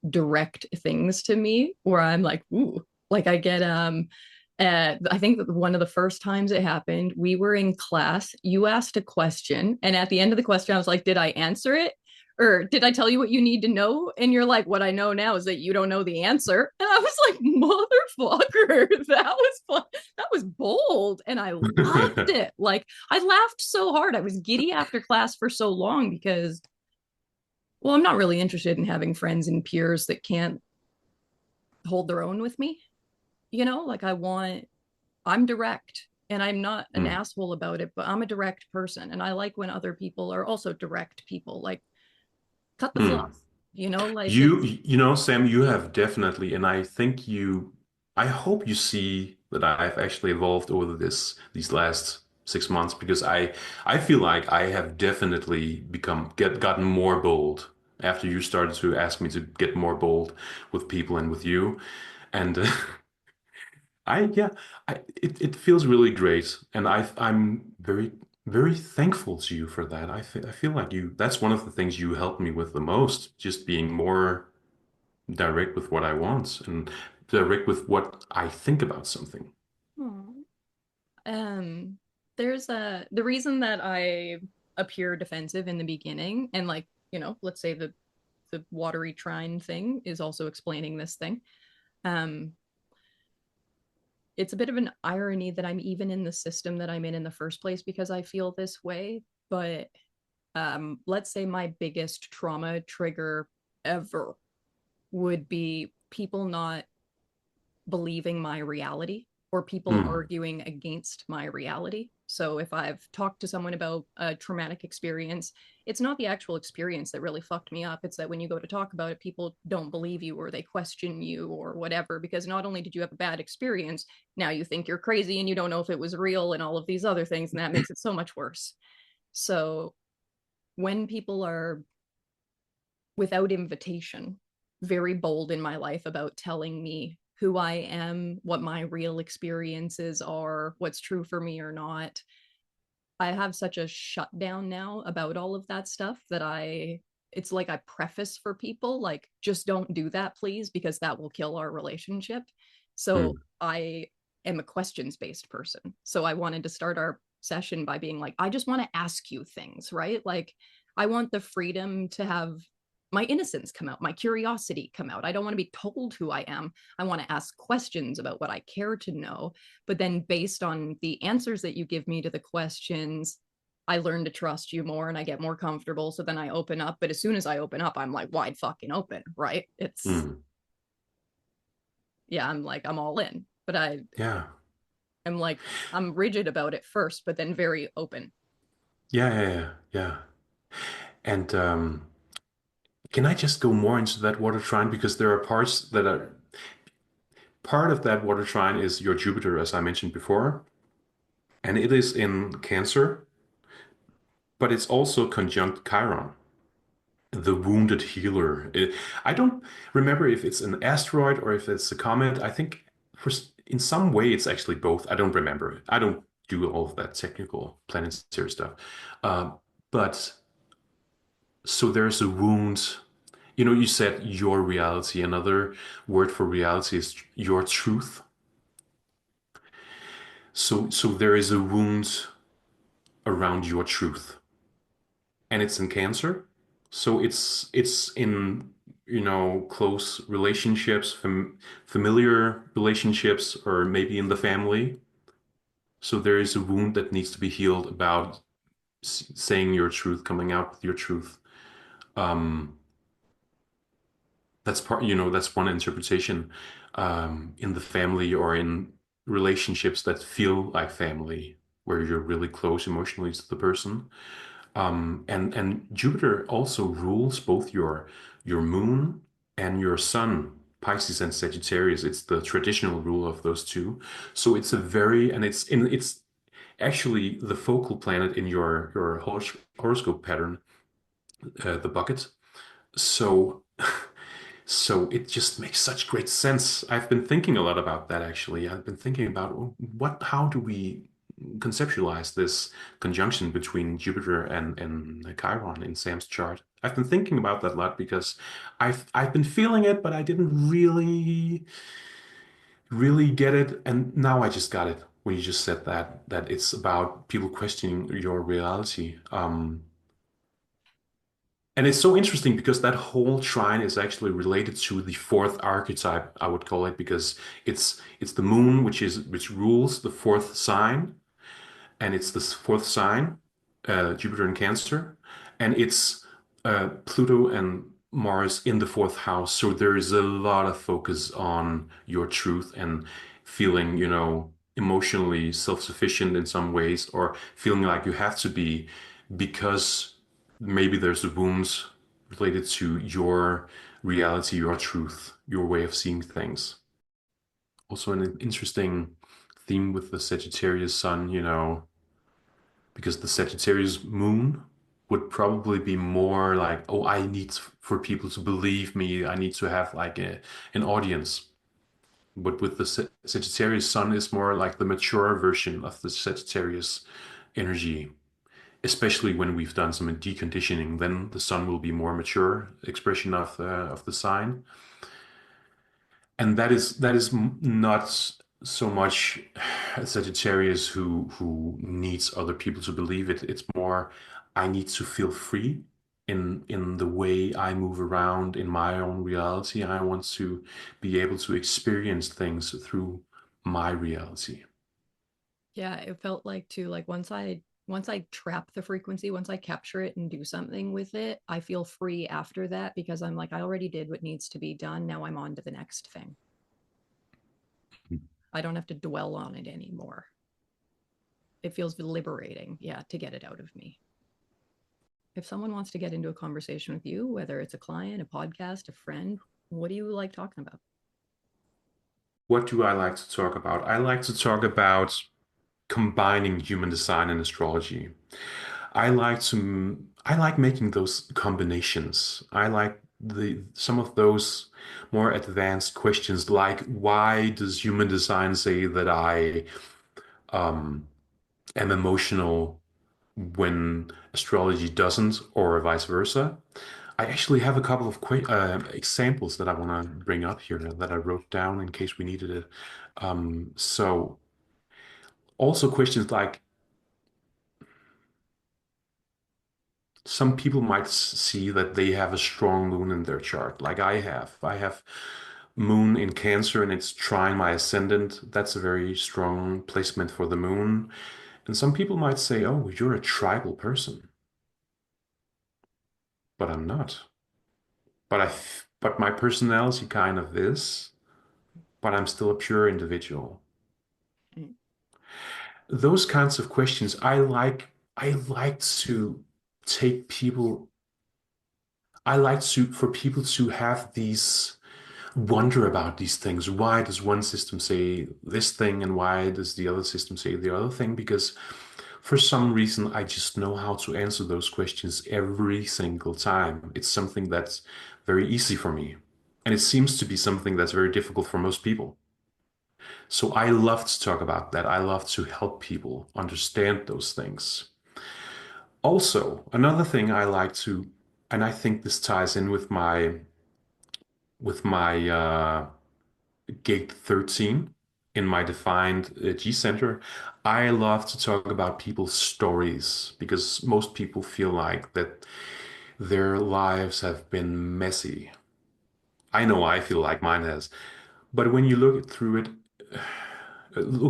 direct things to me where I'm like, ooh, like I get I think that one of the first times it happened, we were in class, you asked a question, and at the end of the question, I was like, did I answer it? Or did I tell you what you need to know? And you're like, what I know now is that you don't know the answer. And I was like, motherfucker, that was fun. That was bold. And I loved it. Like, I laughed so hard. I was giddy after class for so long because, well, I'm not really interested in having friends and peers that can't hold their own with me. You know, like I'm direct and I'm not an Mm. asshole about it, but I'm a direct person. And I like when other people are also direct people, like cut the Mm. fluff, you know, like You, it's, you know, Sam, you have definitely, and I think I hope you see that I've actually evolved over these last 6 months because I feel like I have definitely gotten more bold after you started to ask me to get more bold with people and with you. And yeah, it feels really great, and I'm very thankful to you for that. I feel like that's one of the things you helped me with the most, just being more direct with what I want and direct with what I think about something. hmm. um, there's the reason that I appear defensive in the beginning and like, you know, let's say the watery trine thing is also explaining this thing. Um, it's a bit of an irony that I'm even in the system that I'm in the first place because I feel this way. But let's say my biggest trauma trigger ever would be people not believing my reality or people Mm, arguing against my reality. So if I've talked to someone about a traumatic experience, it's not the actual experience that really fucked me up. It's that when you go to talk about it, people don't believe you or they question you or whatever, because not only did you have a bad experience, now you think you're crazy and you don't know if it was real and all of these other things. And that makes it so much worse. So when people are without invitation, very bold in my life about telling me who I am, what my real experiences are, what's true for me or not. I have such a shutdown now about all of that stuff that it's like I preface for people, like, just don't do that, please, because that will kill our relationship. So mm, I am a questions based person. So I wanted to start our session by being like, I just want to ask you things, right? Like, I want the freedom to have my innocence come out, my curiosity come out. I don't want to be told who I am. I want to ask questions about what I care to know. But then, based on the answers that you give me to the questions, I learn to trust you more and I get more comfortable. So then I open up. But as soon as I open up, I'm like wide fucking open, right? It's, mm. yeah, I'm like, I'm all in. But Yeah, I'm like, I'm rigid about it first, but then very open. yeah. And can I just go more into that water trine because there are parts that are part of that water trine is your Jupiter, as I mentioned before, and it is in Cancer, but it's also conjunct Chiron, the wounded healer. I don't remember if it's an asteroid or if it's a comet. I think in some way it's actually both. I don't remember. I don't do all of that technical planetary stuff. Uh, but so there's a wound. You know, you said your reality. Another word for reality is your truth. So there is a wound around your truth, and it's in Cancer. So it's in, close relationships, familiar relationships, or maybe in the family. So there is a wound that needs to be healed about saying your truth, coming out with your truth. Um, that's one interpretation, in the family or in relationships that feel like family, where you're really close emotionally to the person. And Jupiter also rules both your moon and your sun, Pisces and Sagittarius. It's the traditional rule of those two. So it's a very and it's actually the focal planet in your horoscope pattern, the bucket. So So it just makes such great sense. I've been thinking a lot about that actually. I've been thinking about how do we conceptualize this conjunction between Jupiter and Chiron in Sam's chart. I've been thinking about that a lot because I've been feeling it, but I didn't really get it. And now I just got it when you just said that it's about people questioning your reality. And it's so interesting because that whole trine is actually related to the fourth archetype, I would call it, because it's the moon which rules the fourth sign, and it's the fourth sign, Jupiter in Cancer, and it's Pluto and Mars in the fourth house. So there is a lot of focus on your truth and feeling, emotionally self-sufficient in some ways, or feeling like you have to be because maybe there's the wounds related to your reality, your truth, your way of seeing things. Also, an interesting theme with the Sagittarius sun, because the Sagittarius moon would probably be more like, oh, I need for people to believe me. I need to have like an audience. But with the Sagittarius sun is more like the mature version of the Sagittarius energy, especially when we've done some deconditioning, then the sun will be more mature expression of the sign. And that is not so much a Sagittarius who needs other people to believe it. It's more I need to feel free in the way I move around in my own reality. I want to be able to experience things through my reality. Yeah, it felt like too, like once I trap the frequency, once I capture it and do something with it, I feel free after that because I'm like, I already did what needs to be done. Now I'm on to the next thing. I don't have to dwell on it anymore. It feels liberating, yeah, to get it out of me. If someone wants to get into a conversation with you, whether it's a client, a podcast, a friend, what do you like talking about? What do I like to talk about? I like to talk about combining human design and astrology. I like making those combinations. I like the some of those more advanced questions like why does human design say that I um, am emotional when astrology doesn't, or vice versa? I actually have a couple of examples that I want to bring up here that I wrote down in case we needed it. So also questions like some people might see that they have a strong moon in their chart, like I have. I have moon in Cancer and it's trine my ascendant. That's a very strong placement for the moon. And some people might say, oh, you're a tribal person, but I'm not. But my personality kind of is, but I'm still a pure individual. Mm. Those kinds of questions, I like to take people, I like to for people to have these wonder about these things. Why does one system say this thing and why does the other system say the other thing? Because for some reason, I just know how to answer those questions every single time. It's something that's very easy for me. And it seems to be something that's very difficult for most people. So I love to talk about that. I love to help people understand those things. Also, another thing I like to, and I think this ties in with my gate 13 in my defined G center, I love to talk about people's stories because most people feel like that their lives have been messy. I know I feel like mine has, but when you look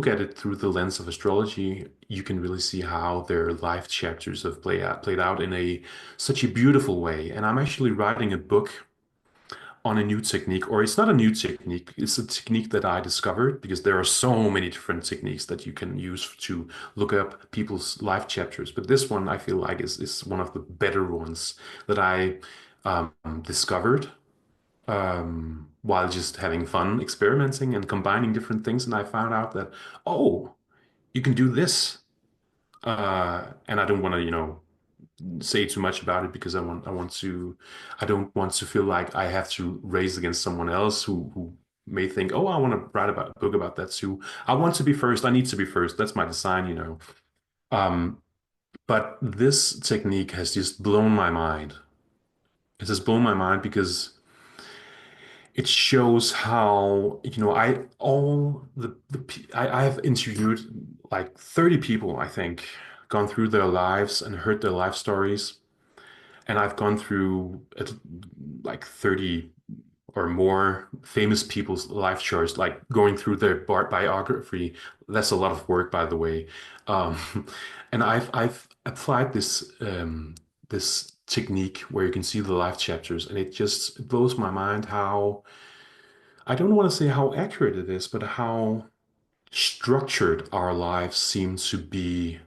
at it through the lens of astrology, you can really see how their life chapters have played out in a such a beautiful way. And I'm actually writing a book on a new technique, or it's not a new technique, it's a technique that I discovered because there are so many different techniques that you can use to look up people's life chapters. But this one I feel like is one of the better ones that I discovered while just having fun experimenting and combining different things. And I found out that, oh, you can do this. And I don't want to, say too much about it because I don't want to feel like I have to race against someone else who may think, oh, I want to write about a book about that too. I want to be first. I need to be first. That's my design, you know. Um, but this technique has just blown my mind. It has blown my mind because it shows how, you know, I have interviewed like 30 people, I think, gone through their lives and heard their life stories. And I've gone through like 30 or more famous people's life charts, like going through their biography. That's a lot of work, by the way. Um, and I've applied this technique where you can see the life chapters, and it just blows my mind how I don't want to say how accurate it is, but how structured our lives seem to be.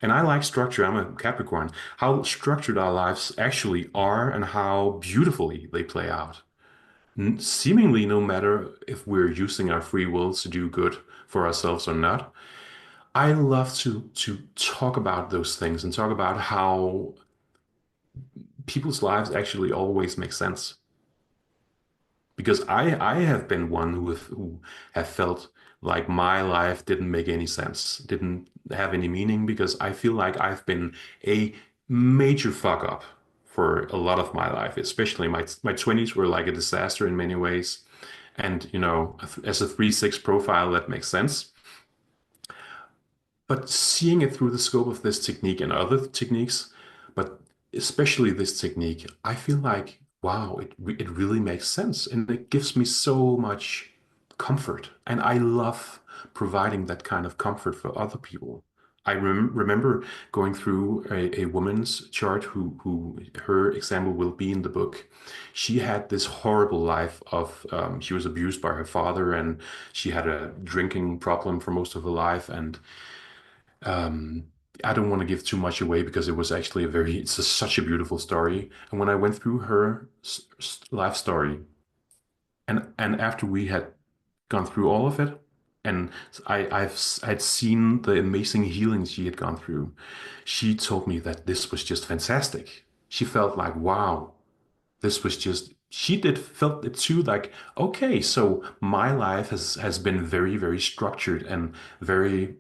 And I like structure. I'm a Capricorn. How structured our lives actually are and how beautifully they play out. Seemingly, no matter if we're using our free will to do good for ourselves or not. I love to talk about those things and talk about how people's lives actually always make sense. Because I have been one who have felt like my life didn't make any sense, didn't have any meaning, because I feel like I've been a major fuck up for a lot of my life, especially my 20s were like a disaster in many ways. And, you know, as a 3/6 profile, that makes sense. But seeing it through the scope of this technique and other techniques, but especially this technique, I feel like, wow, it really makes sense. And it gives me so much comfort. And I love providing that kind of comfort for other people. I remember going through a woman's chart who her example will be in the book. She had this horrible life of she was abused by her father and she had a drinking problem for most of her life. And um, I don't want to give too much away because it was actually such a beautiful story. And when I went through her life story, and after we had gone through all of it, and I'd seen the amazing healing she had gone through, she told me that this was just fantastic. She felt like, wow, this was just she did felt it too, like, okay, so my life has been very, very structured and very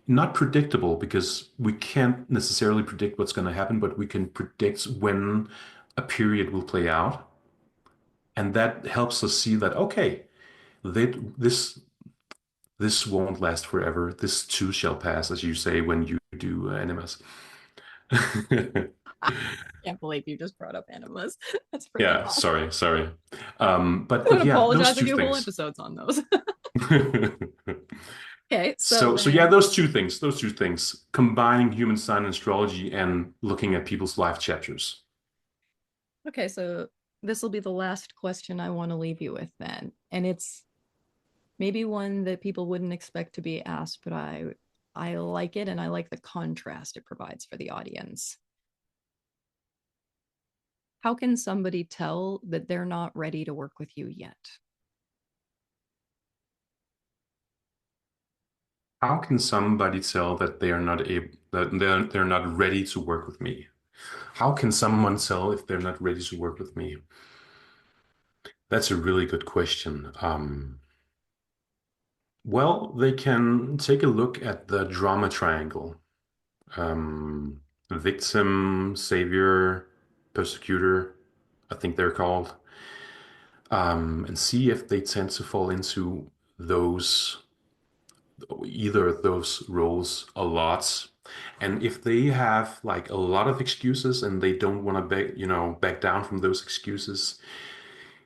not predictable because we can't necessarily predict what's going to happen, but we can predict when a period will play out. And that helps us see that, okay, this this won't last forever. This too shall pass, as you say when you do animus. Can't believe you just brought up animals. That's freaking Yeah, awesome. sorry. I would But yeah, those apologize and two do whole things. episodes on those. Okay, so So yeah, then, those two things, combining human design and astrology and looking at people's life chapters. okay, so this will be the last question I want to leave you with then. And it's maybe one that people wouldn't expect to be asked, but I like it and I like the contrast it provides for the audience. How can somebody tell that they're not ready to work with you yet? How can somebody tell that they are not able, that they're not ready to work with me? How can someone tell if they're not ready to work with me? That's a really good question. Well, they can take a look at the drama triangle. Um, Victim, savior, persecutor, I think they're called, and see if they tend to fall into those either of those roles a lot. And if they have like a lot of excuses and they don't want to back down from those excuses,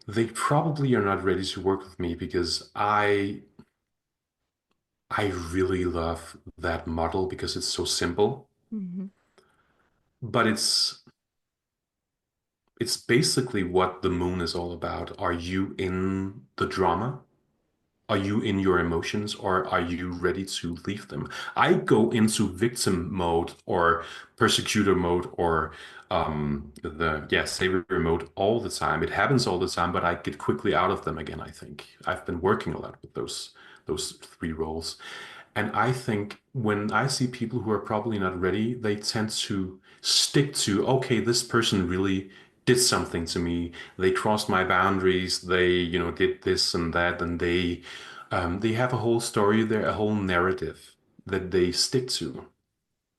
they probably are not ready to work with me because I really love that model because it's so simple, Mm-hmm. but it's basically what the moon is all about. Are you in the drama? Are you in your emotions or are you ready to leave them? I go into victim mode or persecutor mode or savior mode all the time. It happens all the time, but I get quickly out of them again, I think. I've been working a lot with those three roles. And I think when I see people who are probably not ready, they tend to stick to, okay, this person really did something to me. They crossed my boundaries. They, did this and that, and they have a whole story there, a whole narrative that they stick to.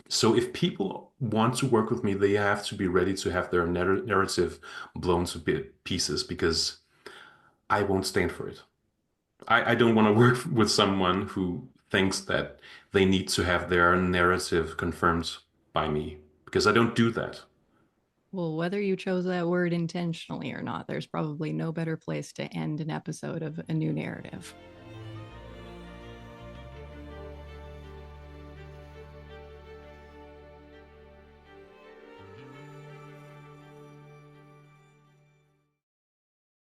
So if people want to work with me, they have to be ready to have their narrative blown to pieces because I won't stand for it. I don't want to work with someone who thinks that they need to have their narrative confirmed by me because I don't do that. Well, whether you chose that word intentionally or not, there's probably no better place to end an episode of A New Narrative.